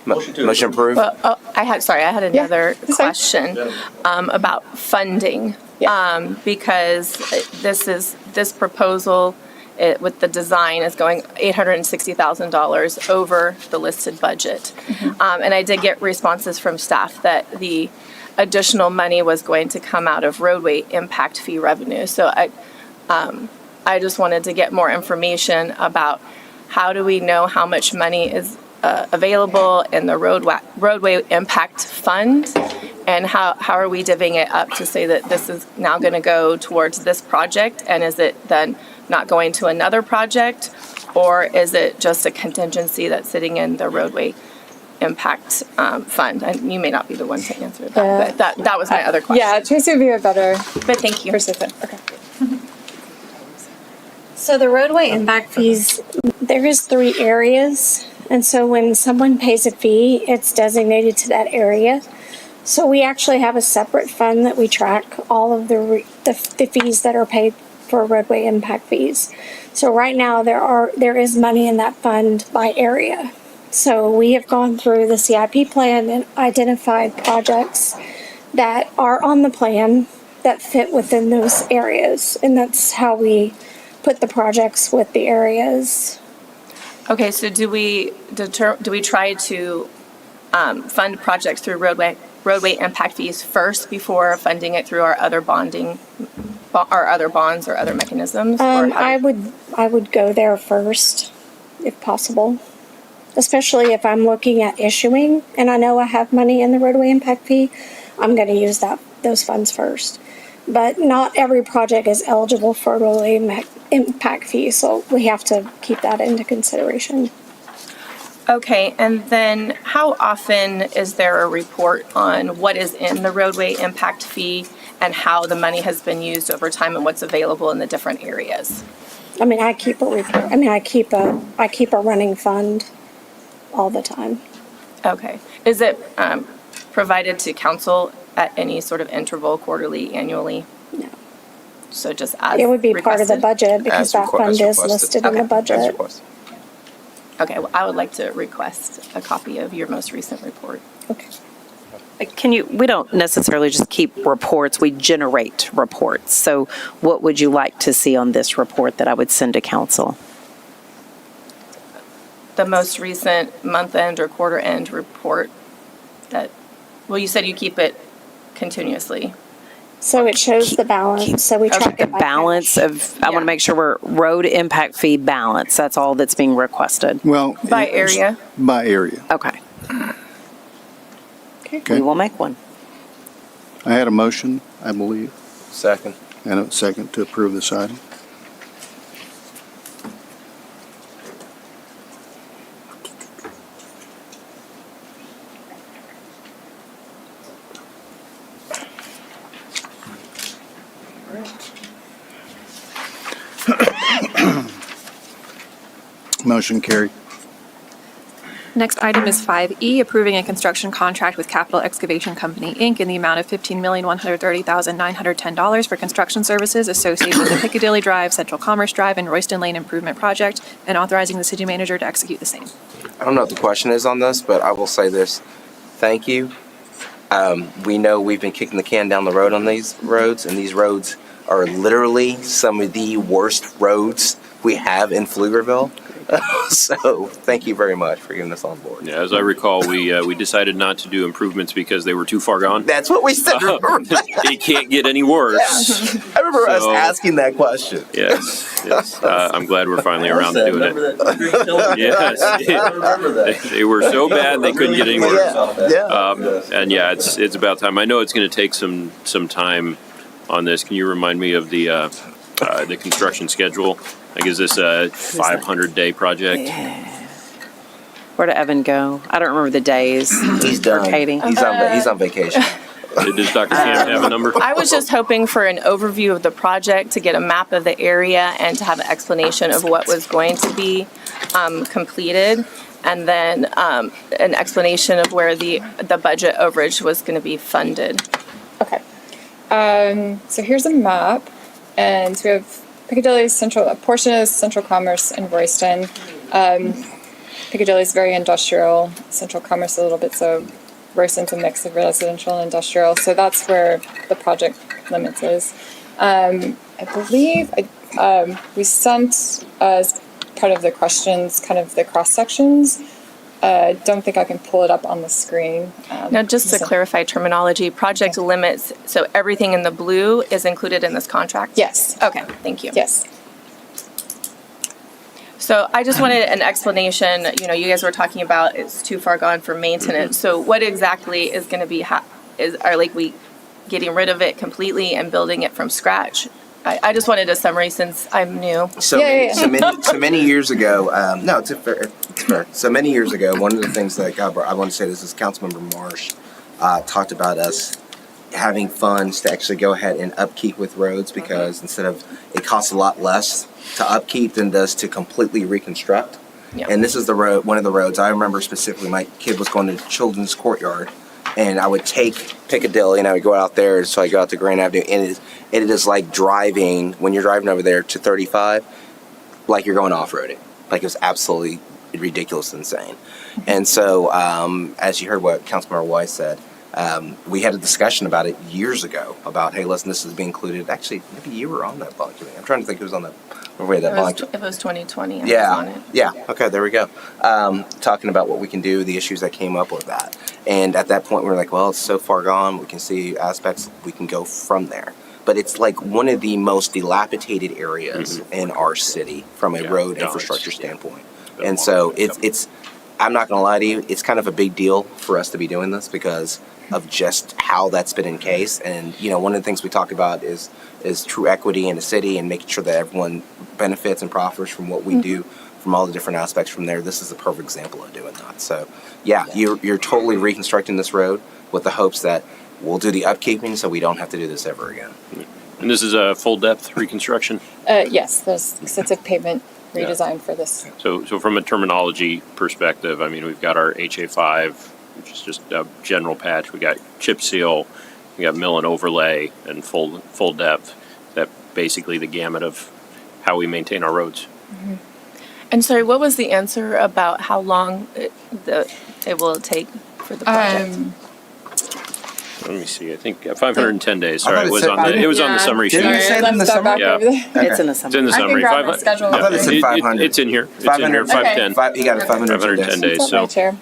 Motion approved. Well, I had another question about funding. Because this proposal with the design is going $860,000 over the listed budget. And I did get responses from staff that the additional money was going to come out of roadway impact fee revenue. So I just wanted to get more information about how do we know how much money is available in the roadway impact fund, and how are we divvying it up to say that this is now going to go towards this project, and is it then not going to another project, or is it just a contingency that's sitting in the roadway impact fund? And you may not be the one to answer that, but that was my other question. Yeah, Tracy would be a better But thank you. person. Okay. So the roadway impact fees, there is 3 areas. And so when someone pays a fee, it's designated to that area. So we actually have a separate fund that we track all of the fees that are paid for roadway impact fees. So right now there is money in that fund by area. So we have gone through the CIP plan and identified projects that are on the plan that fit within those areas. And that's how we put the projects with the areas. Okay, so do we try to fund projects through roadway impact fees first before funding it through our other bonding, our other bonds or other mechanisms? I would go there first, if possible, especially if I'm looking at issuing and I know I have money in the roadway impact fee. I'm going to use those funds first. But not every project is eligible for a roadway impact fee, so we have to keep that into consideration. Okay, and then how often is there a report on what is in the roadway impact fee and how the money has been used over time and what's available in the different areas? I mean, I keep a report. I mean, I keep a running fund all the time. Okay. Is it provided to council at any sort of interval, quarterly, annually? No. So just as It would be part of the requested? budget because that fund is requested. listed in the Okay. budget. Okay, well, I would like to request a copy of your most recent report. Okay. We don't necessarily just keep reports, we generate reports. So what would you like to see on this report that I would send to council? The most recent month-end or quarter-end report that, well, you said you keep it continuously. So it shows the balance, so we track The it by balance cash. of, I want to make sure we're road impact fee balance, that's all that's being requested. Well. By area? By area. Okay, we Okay. will make one. I had a motion, I believe, Second. and a second to approve this item. Motion carried. Next item is 5E, approving a construction contract with Capital Excavation Company, Inc. in the amount of $15,130,910 for construction services associated with the Piccadilly Drive, Central Commerce Drive, and Royston Lane Improvement Project, and authorizing the city manager to execute the same. I don't know what the question is on this, but I will say this. Thank you. We know we've been kicking the can down the road on these roads, and these roads are literally some of the worst roads we have in Pflugerville. So thank you very much for getting us on board. Yeah, as I recall, we decided not to do improvements because they were too far gone. That's what we said. It can't get any worse. I remember us So- asking that question. Yes, yes. I'm glad we're finally around to doing it. Yes, they were so bad they couldn't get any worse. And yeah, it's about time. I know it's going to take some time on this. Can you remind me of the construction schedule? Like, is this a 500-day project? Where did Evan go? I don't remember the days. He's done. Or Katie. He's on vacation. Does Dr. Camp have a number? I was just hoping for an overview of the project, to get a map of the area, and to have an explanation of what was going to be completed. and then an explanation of where the budget overage was going to be funded. Okay. So here's a map, and so we have Piccadilly Central, a portion is Central Commerce and Royston. Piccadilly is very industrial, Central Commerce a little bit, so Royston's a mix of residential and industrial. So that's where the project limits is. I believe we sent as part of the questions, kind of the cross sections. Don't think I can pull it up on the screen. Now, just to clarify terminology, project limits, so everything in the blue is included in this contract? Yes. Okay, thank you. Yes. So I just wanted an explanation, you guys were talking about it's too far gone for maintenance. So what exactly is going to be, are we getting rid of it completely and building it from scratch? I just wanted a summary since I'm new. So many years ago, no, it's fair. So many years ago, one of the things that I want to say this is Councilmember Marsh talked about us having funds to actually go ahead and upkeep with roads because instead of, it costs a lot less to upkeep than does to completely reconstruct. Yeah. And this is the road, one of the roads I remember specifically. My kid was going to Children's Courtyard, and I would take Piccadilly and I would go out there. So I go out to Grand Avenue, and it is like driving when you're driving over there to 35, like you're going off roading. Like it was absolutely ridiculous, insane. And so, as you heard what Councilmember Weiss said, we had a discussion about it years ago about, hey, listen, this is being included. Actually, maybe you were on that bond committee. I'm trying to think who was on that. If it was 2020, I was on it. Yeah. Okay, there we go. Talking about what we can do, the issues that came up with that. And at that point, we were like, well, it's so far gone. We can see aspects. We can go from there. But it's like one of the most dilapidated areas in our city from a road infrastructure standpoint. And so it's I'm not going to lie to you, it's kind of a big deal for us to be doing this because of just how that's been encased. And, one of the things we talk about is true equity in the city and making sure that everyone benefits and proffers from what we do from all the different aspects from there. This is a perfect example of doing that. So, yeah, you're totally reconstructing this road with the hopes that we'll do the upkeeping so we don't have to do this ever again. And this is a full depth reconstruction? Yes, there's extensive pavement redesign for this. So from a terminology perspective, I mean, we've got our HA5, which is just a general patch. We got chip seal, we got mill and overlay, and full depth. That basically the gamut of how we maintain our roads. Mm-hmm. And sorry, what was the answer about how long it will take for the project? Let me see. I think 510 days. Sorry, it was on the summary sheet. Didn't you say that in the summary? Yeah. It's in the It's summary. in the summary. I can grab my schedule. I thought it said 500. It's in here. It's in 500. here. 510. You got it, 510 510 days. It's on my So chair.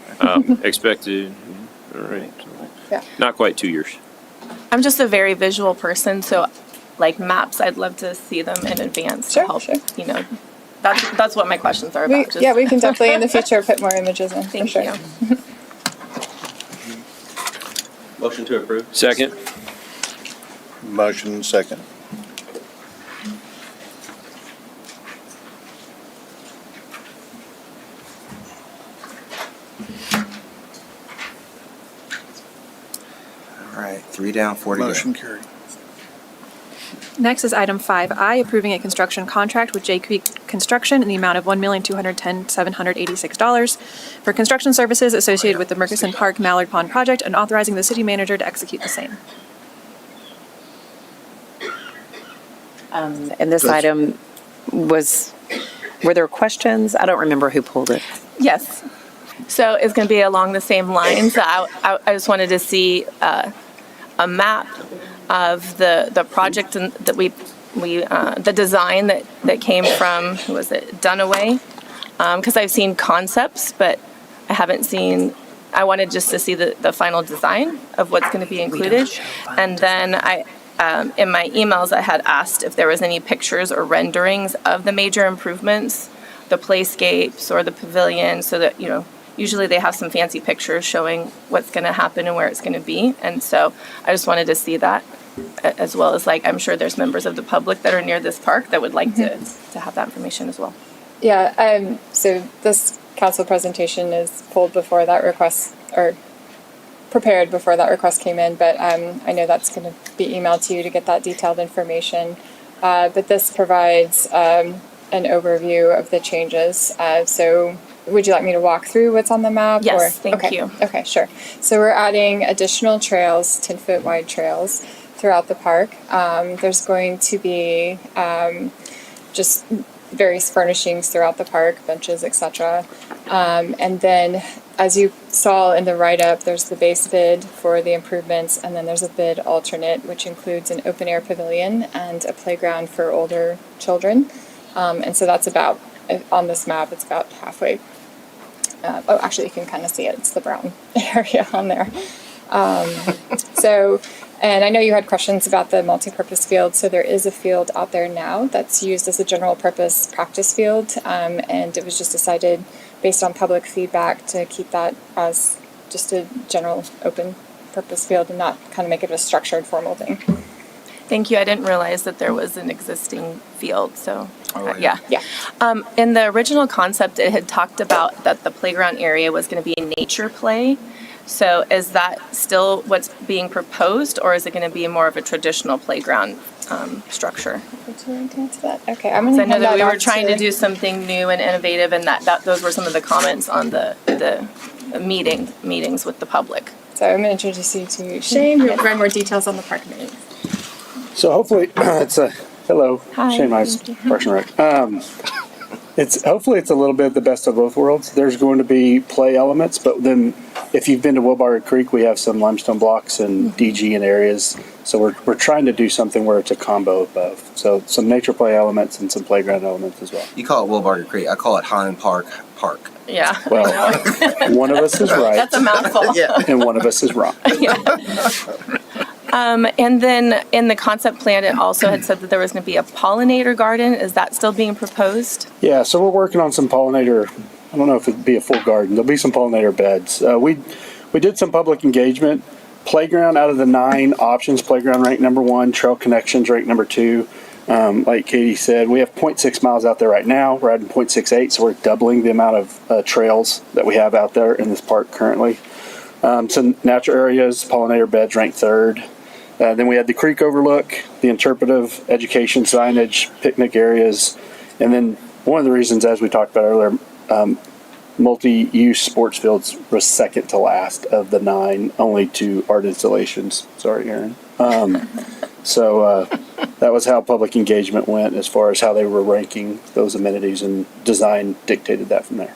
expected. All right. Yeah. Not quite 2 years. I'm just a very visual person, so like maps, I'd love to see them in advance to help. That's what my questions are about. We can definitely in the future put more images in. Thank for you. sure. Motion to approve. Second. Motion second. All right, 3 down, 4 to go. Motion carried. Next is item 5I, approving a construction contract with J Creek Construction in the amount of $1,210,786 for construction services associated with the Murchison Park Mallard Pond project and authorizing the city manager to execute the same. And this item were there questions? I don't remember who pulled it. Yes. So it's going to be along the same lines. I just wanted to see a map of the project and that we the design that came from, who was it, Dunaway? Because I've seen concepts, but I haven't seen. I wanted just to see the final design of what's going to be included, and then in my emails I had asked if there was any pictures or renderings of the major improvements, the playscapes or the pavilion, so that usually they have some fancy pictures showing what's going to happen and where it's going to be. And so I just wanted to see that, as well as I'm sure there's members of the public that are near this park that would like to have that information as well. Yeah, so this council presentation is pulled before that request, or prepared before that request came in, but I know that's going to be emailed to you to get that detailed information. But this provides an overview of the changes. So would you like me to walk through what's on the map? Yes, thank okay. you. Okay, sure. So we're adding additional trails, 10-foot wide trails throughout the park. There's going to be just various furnishings throughout the park, benches, etc. And then, as you saw in the write-up, there's the base bid for the improvements, and then there's a bid alternate, which includes an open-air pavilion and a playground for older children. And so that's about, on this map, it's about halfway. Actually, you can kind of see it. It's the brown area on there. And I know you had questions about the multi-purpose field. So there is a field out there now that's used as a general purpose practice field. And it was just decided, based on public feedback, to keep that as just a general open purpose field and not kind of make it a structured formal thing. Thank you. I didn't realize that there was an existing field, so, yeah. Yeah. In the original concept, it had talked about that the playground area was going to be nature play. So is that still what's being proposed, or is it going to be more of a traditional playground structure? Would you like to answer that? Okay, I'm going So to I know hand that we that were off trying to do something new and innovative, and that those were some of the comments on the meetings with the public. So I'm going to introduce you to Shane, who will provide more details on the park meeting. So hopefully it's a hello, Hi. Shane Mize, Parks and Rec. Hopefully it's a little bit the best of both worlds. There's going to be play elements, but then if you've been to Wilbarger Creek, we have some limestone blocks and DG in areas. So we're trying to do something where it's a combo of both. So some nature play elements and some playground elements as well. You call it Wilbarger Creek. I call it Highland Park Park. Yeah. Well, one of us is right. That's a mouthful. And one of us is wrong. And then in the concept plan, it also had said that there was going to be a pollinator garden. Is that still being proposed? Yeah, so we're working on some pollinator. I don't know if it'd be a full garden. There'll be some pollinator beds. We did some public engagement. Playground out of the 9 options, playground ranked number 1, trail connections ranked number 2. Like Katie said, we have 0.6 miles out there right now. We're adding 0.68, so we're doubling the amount of trails that we have out there in this park currently. Some natural areas, pollinator beds ranked 3rd. Then we had the creek overlook, the interpretive education signage, picnic areas, and then one of the reasons, as we talked about earlier, multi-use sports fields was second to last of the 9, only to art installations. Sorry, Aaron. So that was how public engagement went as far as how they were ranking those amenities, and design dictated that from there.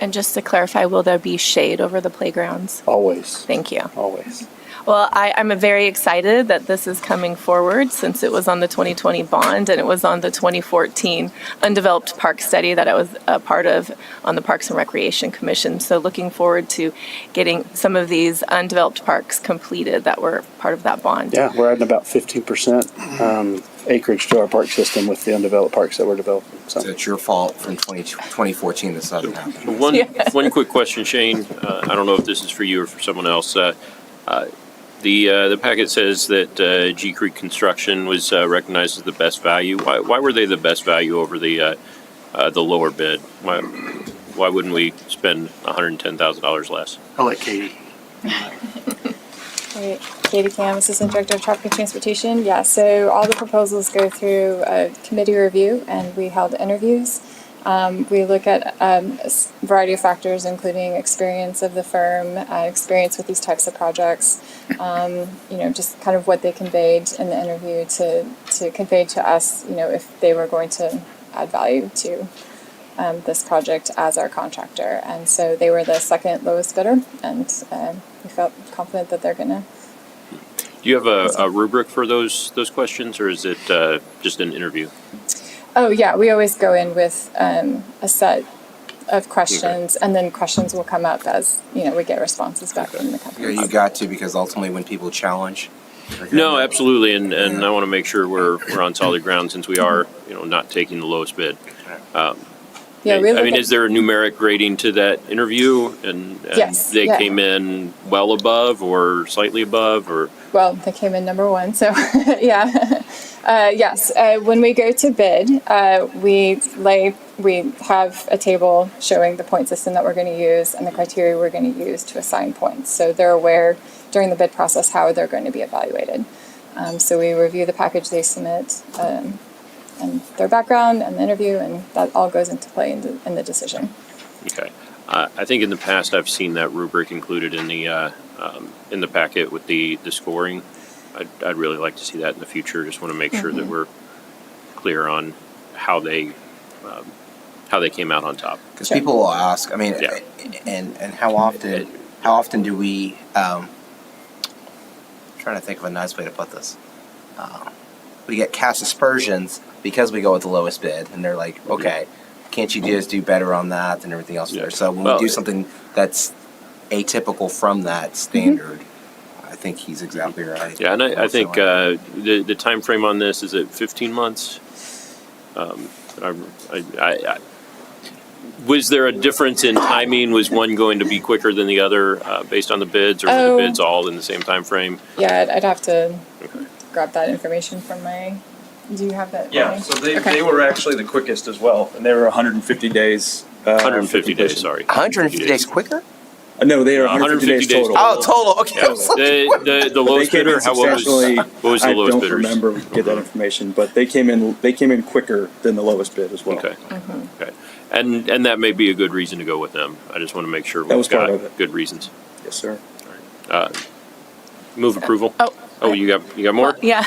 And just to clarify, will there be shade over the playgrounds? Always. Thank you. Always. Well, I'm very excited that this is coming forward, since it was on the 2020 bond and it was on the 2014 undeveloped park study that I was a part of on the Parks and Recreation Commission. So looking forward to getting some of these undeveloped parks completed that were part of that bond. Yeah, we're adding about 15% acreage to our park system with the undeveloped parks that we're developing. So it's your fault from 2014 this doesn't happen. One quick question, Shane. I don't know if this is for you or for someone else. The packet says that G Creek Construction was recognized as the best value. Why were they the best value over the lower bid? Why wouldn't we spend $110,000 less? I'll let Katie. Great. Katie Cam, Assistant Director of Traffic and Transportation. Yeah, so all the proposals go through a committee review, and we held interviews. We look at a variety of factors, including experience of the firm, experience with these types of projects, just kind of what they conveyed in the interview to convey to us, if they were going to add value to this project as our contractor. And so they were the second lowest bidder, and we felt confident that they're going to. Do you have a rubric for those questions, or is it just an interview? Oh, yeah, we always go in with a set of questions, and then questions will come up as, we get responses back from the company. Yeah, you got to, because ultimately when people challenge. No, absolutely, and I want to make sure we're on solid ground, since we are, not taking the lowest bid. Is there a numeric grading to that interview, and yes, they came in well above or slightly above, or? Well, they came in number 1, so yeah. Yes, when we go to bid, we have a table showing the point system that we're going to use and the criteria we're going to use to assign points. So they're aware during the bid process how they're going to be evaluated. So we review the package they submit, and their background and the interview, and that all goes into play in the decision. Okay. I think in the past I've seen that rubric included in the packet with the scoring. I'd really like to see that in the future. Just want to make sure that we're clear on how they came out on top. Because people will ask, I mean, Yeah. and how often do we, trying to think of a nice way to put this. We get cast aspersions because we go with the lowest bid, and they're like, okay, can't you just do better on that than everything else there? So when Well, we do something that's atypical from that standard, I think he's exactly right. Yeah, and I think the time frame on this is at 15 months. Was there a difference in timing? Was one going to be quicker than the other based on the bids, or were the bids all in the same time frame? Yeah, I'd have to grab that information from my. Do you have that? Yeah, Ryan? so they, Okay. they were actually the quickest as well, and they were 150 days. 150 days, sorry. 150 days quicker? No, they are 150 days total. Oh, total. Okay. I was like, The But they lowest came bidder, in what was substantially. the lowest I bidders? don't remember get that information, but they came in quicker than the lowest bid as well. Okay, okay. And that may be a good reason to go with them. I just want to make sure That we've was part got of it. good reasons. Yes, sir. Move approval? Oh. Oh, you got more? Yeah.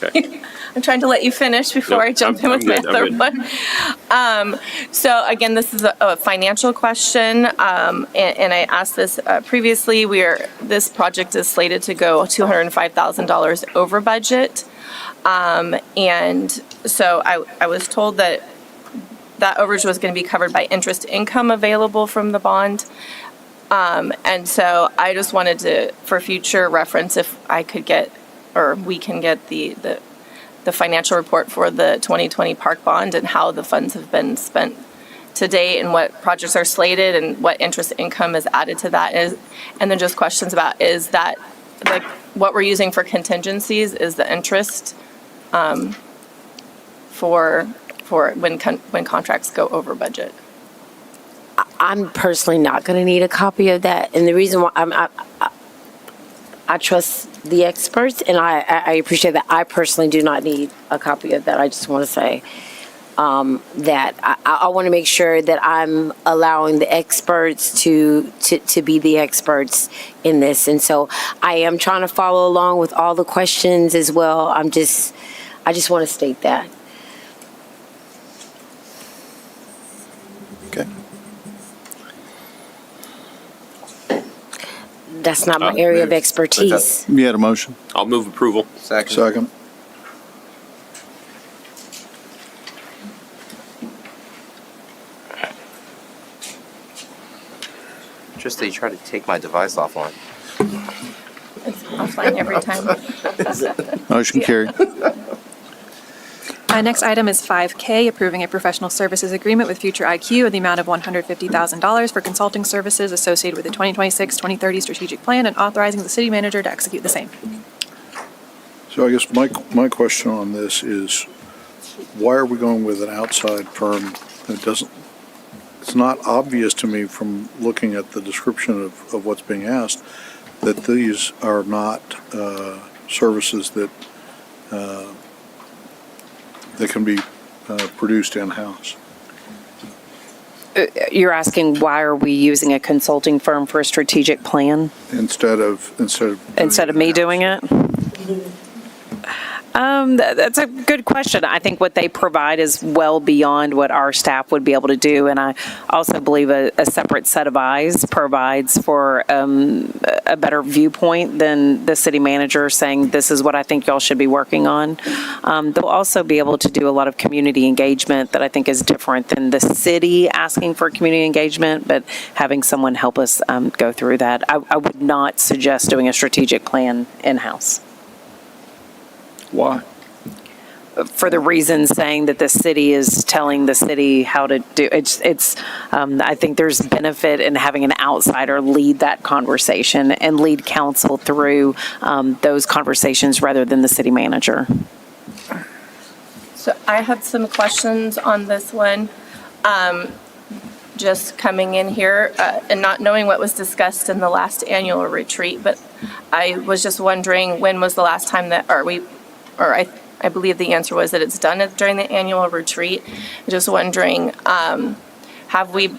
Okay. I'm trying to let you finish before Nope, I jump in I'm with my good, I'm other good. one. So again, this is a financial question, and I asked this previously. This project is slated to go $205,000 over budget, and so I was told that overage was going to be covered by interest income available from the bond. And so I just wanted to, for future reference, if I could get, or we can get the financial report for the 2020 park bond and how the funds have been spent to date and what projects are slated and what interest income is added to that is, and then just questions about, is that, like, what we're using for contingencies is the interest for when contracts go over budget. I'm personally not going to need a copy of that, and the reason why I trust the experts, and I appreciate that. I personally do not need a copy of that. I just want to say that I want to make sure that I'm allowing the experts to be the experts in this, and so I am trying to follow along with all the questions as well. I just want to state that. Okay. That's not my area of expertise. You had a motion? I'll move approval. Second. Second. Just that you try to take my device offline. It's offline every time. Motion carried. Next item is 5K, approving a professional services agreement with Future IQ in the amount of $150,000 for consulting services associated with the 2026-2030 strategic plan and authorizing the city manager to execute the same. So I guess my question on this is, why are we going with an outside firm? It's not obvious to me from looking at the description of what's being asked that these are not services that can be produced in-house. You're asking why are we using a consulting firm for a strategic plan Instead of me doing it? That's a good question. I think what they provide is well beyond what our staff would be able to do, and I also believe a separate set of eyes provides for a better viewpoint than the city manager saying, this is what I think y'all should be working on. They'll also be able to do a lot of community engagement that I think is different than the city asking for community engagement, but having someone help us go through that. I would not suggest doing a strategic plan in-house. Why? For the reasons saying that the city is telling the city how to do it's I think there's benefit in having an outsider lead that conversation and lead council through those conversations rather than the city manager. So I had some questions on this one. Just coming in here and not knowing what was discussed in the last annual retreat, but I was just wondering, when was the last time that, I believe the answer was that it's done during the annual retreat. Just wondering, have we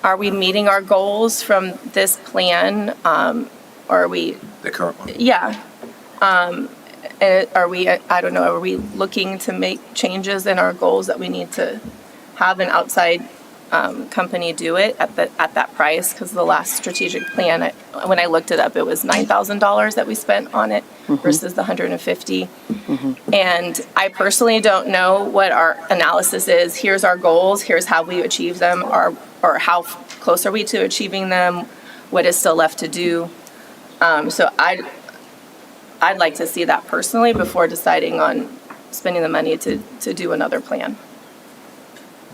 are we meeting our goals from this plan? Or are we, The current one. yeah. Are we, I don't know, are we looking to make changes in our goals that we need to have an outside company do it at that price? Because the last strategic plan, when I looked it up, it was $9,000 that we spent on it versus the $150. And I personally don't know what our analysis is. Here's our goals, here's how we achieve them, or how close are we to achieving them, what is still left to do. So I'd like to see that personally before deciding on spending the money to do another plan.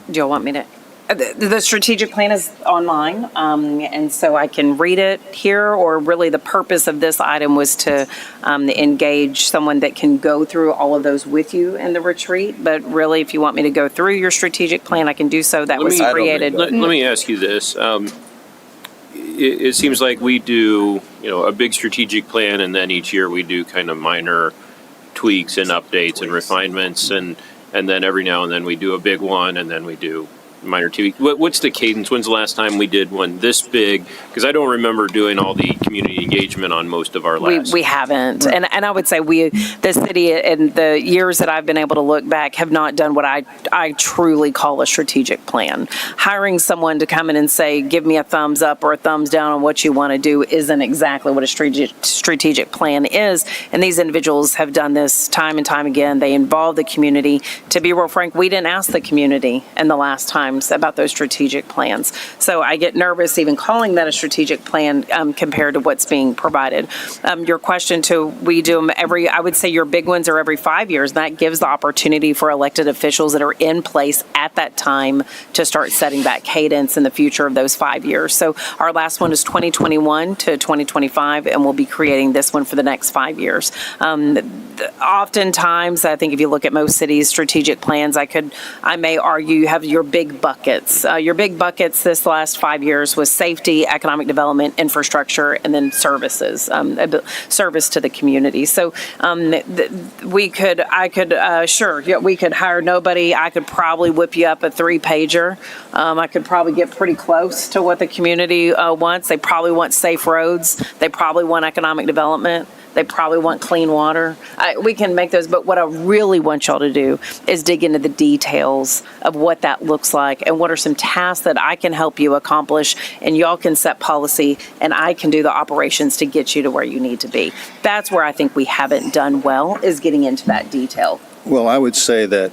Do you want me to? The strategic plan is online, and so I can read it here, or really the purpose of this item was to engage someone that can go through all of those with you in the retreat. But really, if you want me to go through your strategic plan, I can do so. That was created. Let me ask you this. It seems like we do, a big strategic plan, and then each year we do kind of minor tweaks and updates and refinements, and then every now and then we do a big one, and then we do minor tweaks. What's the cadence? When's the last time we did one this big? Because I don't remember doing all the community engagement on most of our last. We haven't, and I would say the city in the years that I've been able to look back have not done what I truly call a strategic plan. Hiring someone to come in and say, give me a thumbs up or a thumbs down on what you want to do isn't exactly what a strategic plan is. And these individuals have done this time and time again. They involve the community. To be real frank, we didn't ask the community in the last times about those strategic plans. So I get nervous even calling that a strategic plan compared to what's being provided. Your question to, we do them I would say your big ones are every 5 years. That gives the opportunity for elected officials that are in place at that time to start setting that cadence in the future of those 5 years. So our last one is 2021 to 2025, and we'll be creating this one for the next 5 years. Oftentimes, I think if you look at most cities' strategic plans, I may argue you have your big buckets. Your big buckets this last 5 years was safety, economic development, infrastructure, and then services, service to the community. So we could hire nobody. I could probably whip you up a 3-pager. I could probably get pretty close to what the community wants. They probably want safe roads. They probably want economic development. They probably want clean water. We can make those, but what I really want y'all to do is dig into the details of what that looks like and what are some tasks that I can help you accomplish, and y'all can set policy and I can do the operations to get you to where you need to be. That's where I think we haven't done well, is getting into that detail. Well, I would say that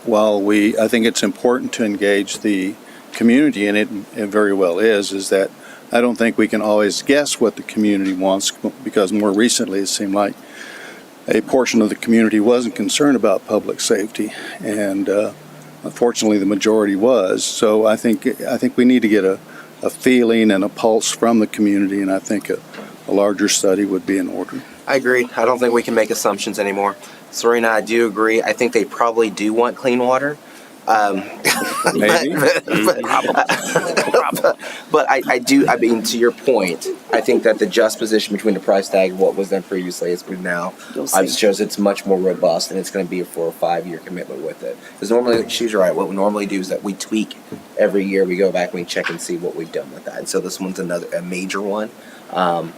while I think it's important to engage the community, and it very well is that I don't think we can always guess what the community wants, because more recently it seemed like a portion of the community wasn't concerned about public safety, and unfortunately the majority was. So I think we need to get a feeling and a pulse from the community, and I think a larger study would be in order. I agree. I don't think we can make assumptions anymore. Serena, I do agree. I think they probably do want clean water. Maybe. But I do, to your point, I think that the juxtaposition between the price tag and what was done previously is now, shows it's much more robust, and it's going to be for a 5-year commitment with it. Because normally, she's right, what we normally do is that we tweak every year, we go back and we check and see what we've done with that. And so this one's a major one. Honestly,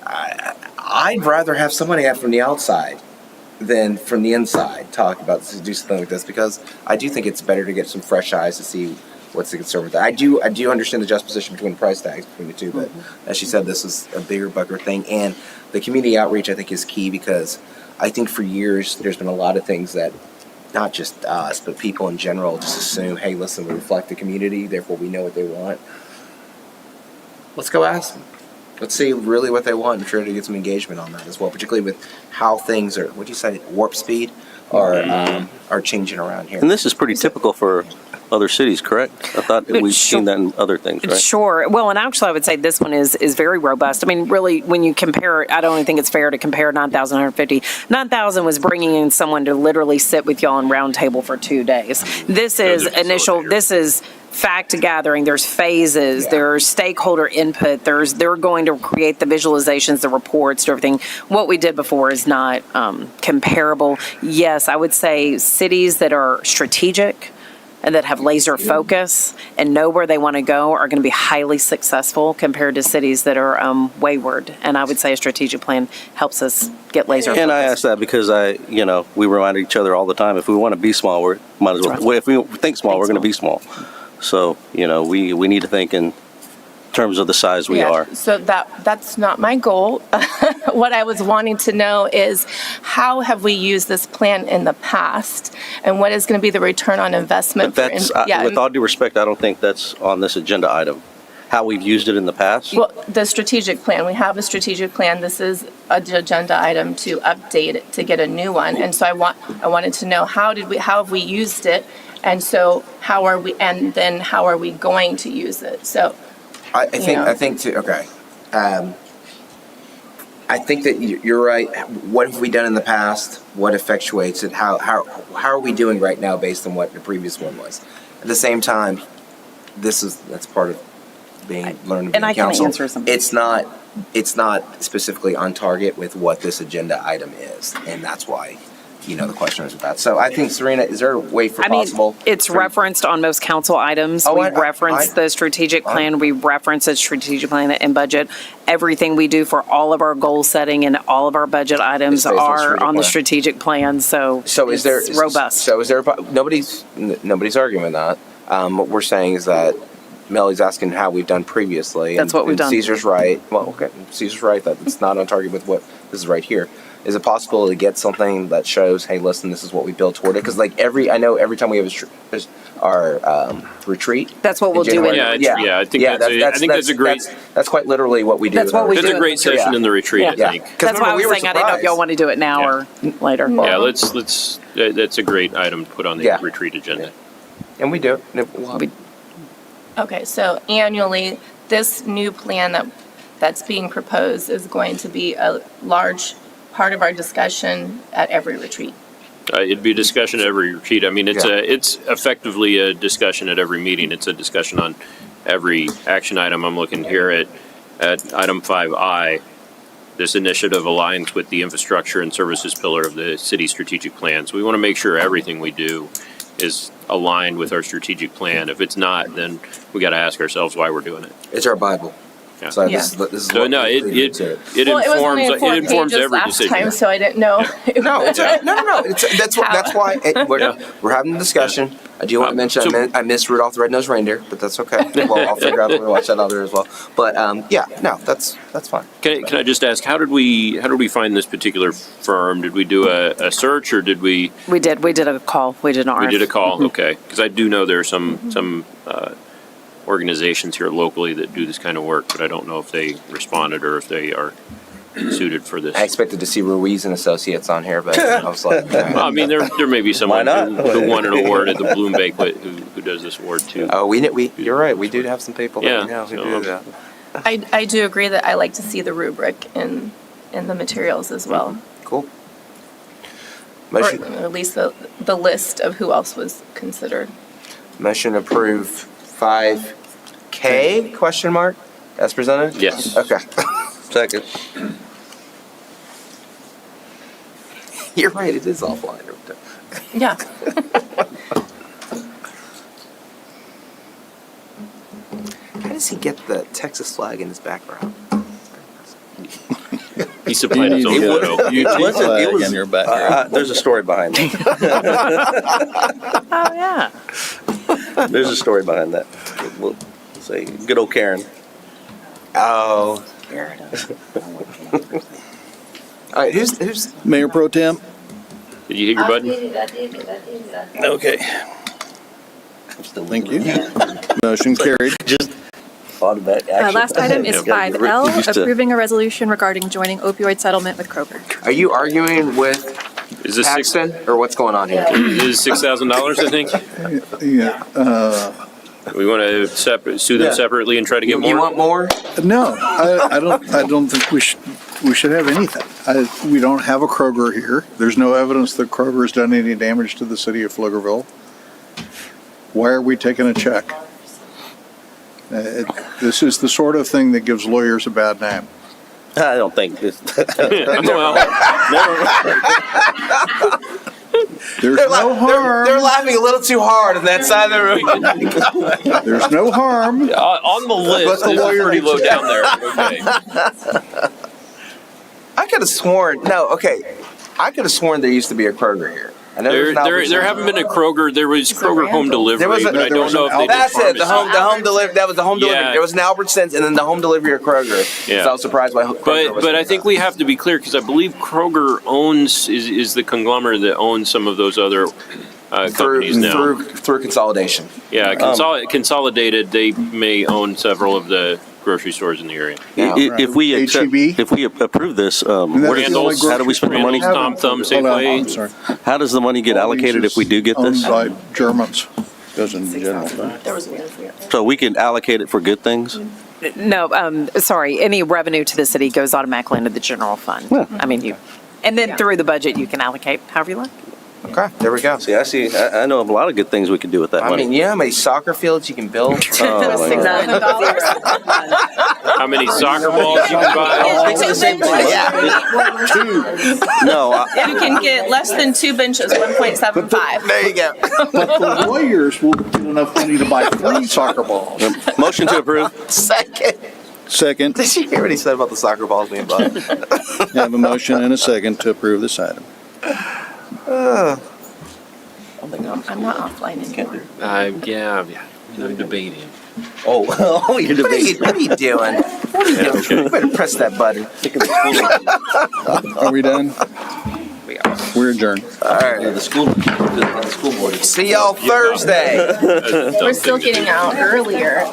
I'd rather have somebody from the outside than from the inside talk about to do something like this, because I do think it's better to get some fresh eyes to see what's the concern with that. I do understand the juxtaposition between the price tags between the two, but as she said, this is a bigger bucket thing, and the community outreach I think is key, because I think for years there's been a lot of things that not just us but people in general just assume, hey, listen, we reflect the community, therefore we know what they want. Let's go ask them. Let's see really what they want and try to get some engagement on that as well, particularly with how things are, what do you say, warp speed are changing around here. And this is pretty typical for other cities, correct? I thought we've seen that in other things, right? Sure. Well, and actually I would say this one is very robust. I mean, really, when you compare it, I don't even think it's fair to compare 9,150. 9,000 was bringing in someone to literally sit with y'all in round table for 2 days. This is fact gathering, there's phases, there's stakeholder input, they're going to create the visualizations, the reports, everything. What we did before is not comparable. Yes, I would say cities that are strategic, and that have laser focus and know where they want to go are going to be highly successful compared to cities that are wayward. And I would say a strategic plan helps us get laser focused. And I ask that because we remind each other all the time, if we want to be small, we might as well, That's right. well, if we think small, we're going to be small. So, we need to think in terms of the size we Yeah, are. So that's not my goal. What I was wanting to know is how have we used this plan in the past, and what is going to be the return on investment? But that's, with all due respect, I don't think that's on this agenda item. How we've used it in the past. Well, the strategic plan, we have a strategic plan. This is an agenda item to update it, to get a new one. And so I wanted to know how have we used it? And so how are we going to use it? So I think that you're right. What have we done in the past? What effectuates it? How are we doing right now based on what the previous one was? At the same time, that's part of being learned. And I can council. answer some. It's not specifically on target with what this agenda item is, and that's why the question is about. So I think, Serena, is there a way for possible? It's referenced on most council items. Oh, We reference the strategic plan. We reference the strategic plan and budget. Everything we do for all of our goal setting and all of our budget items It's based on are strategic on the plan. strategic plan. So is there it's robust. So is there? Nobody's arguing that. What we're saying is that Melly's asking how we've done previously. That's what we've done. Caesar's right. Well, okay, Caesar's right that it's not on target with what this is right here. Is it possible to get something that shows, hey, listen, this is what we built toward it? Because I know every time we have our retreat. That's what we'll do. I think that's a great. That's quite literally what we do. That's what we That's do. a great session in the retreat. I Yeah. think. That's why I was saying I didn't know if y'all want to do it now Yeah. or later. Yeah, let's. That's a great item to put on the Yeah. retreat agenda. And we do. okay, so annually, this new plan that's being proposed is going to be a large part of our discussion at every retreat. It'd be a discussion at every retreat. I mean, it's effectively a discussion at every meeting. It's a discussion on every action item. I'm looking here at item 5I. This initiative aligns with the infrastructure and services pillar of the city strategic plan. So we want to make sure everything we do is aligned with our strategic plan. If it's not, then we got to ask ourselves why we're doing it. It's our Bible. Yeah. So Yeah. this is So what no, we it Well, it was only in 4 informs pages every last decision. time, so I didn't know. No, that's why we're having a discussion. I do want to mention I missed Rudolph the Red-Nosed Reindeer, but that's okay. Well, I'll figure out when we watch that out there as well. But that's fine. Can I just ask, how did we find this particular firm? Did we do a search, or did we? We did a call. We did an RF. We did a call, okay. Because I do know there are some organizations here locally that do this kind of work, but I don't know if they responded or if they are suited for this. I expected to see Ruiz and Associates on here, but I was like, Well, I mean, there may be someone who won an award at the Bloom Banquet who does this award too. oh, you're right. We do have some people that we know who do that. I do agree that I like to see the rubric in the materials as well. Cool. Or Motion, at least the list of who else was considered. motion to approve 5K, question mark, as presented? Yes. Okay. Second. You're right, it is offline. Yeah. How does he get the Texas flag in his background? He supplied his own photo. It was in your back. There's a story behind that. Oh yeah. There's a story behind that. We'll say, good old Karen. Oh. All right, who's Mayor Pro Tem? Did you hit your button? Okay. Thank you. Motion carried. Just automatic action. Last item is Yeah, you're 5L, used to- approving a resolution regarding joining opioid settlement with Kroger. Are you arguing with Is this Paxton, or what's going on here? This is $6,000, I think. Yeah, We want to sue them separately and try to get more. You want more? no, I don't think we should have anything. We don't have a Kroger here. There's no evidence that Kroger has done any damage to the city of Pflugerville. Why are we taking a check? This is the sort of thing that gives lawyers a bad name. I don't think this. Well, There's They're, no harm. they're laughing a little too hard on that side of the room. There's no harm. On the list, But the it's lawyer pretty needs low to- down there. Okay. I could have sworn. No, okay. I could have sworn there used to be a Kroger here. I know there's an Albertsons. There haven't been a Kroger. There was Kroger home delivery, There was a- but I there don't was know an if they did That's it. The pharmacy. home delivery. That was the home delivery. Yeah. There was an Albertsons and then the home delivery of Kroger. Yeah. So I was surprised by Kroger. But I think we have to be clear because I believe Kroger is the conglomerate that owns some of those other companies now. through consolidation. Yeah, Consolidated, they may own several of the grocery stores in the area. If we accept, H-E-B? if we approve this, that's the only Randall's, how do we spend the money? Randall's, Tom Thumb, Hold on, I'm Safeway. sorry. How does the money get allocated if we do get this? Owned by Germans. Goes in the general fund. So we can allocate it for good things? No, sorry, any revenue to the city goes automatically into the general fund. I mean, and then through the budget, you can allocate however you like. Okay, there we go. See, I know of a lot of good things we could do with that I money. mean, you know how many soccer fields you can build? Oh, my God. How many soccer balls you can buy? No, You can get less than 2 benches, 1.75. There you go. But the lawyers will get enough money to buy 3 soccer balls. motion to approve. Second, Did you hear what he said about the soccer balls being bought? I have a motion and a second to approve this item. I'm not offline anymore. Yeah, I'm debating. Oh, you're debating. What are you doing? What are you doing? You better press that button. Are we done? We're adjourned. All right. The school board. See y'all Thursday. We're still getting out earlier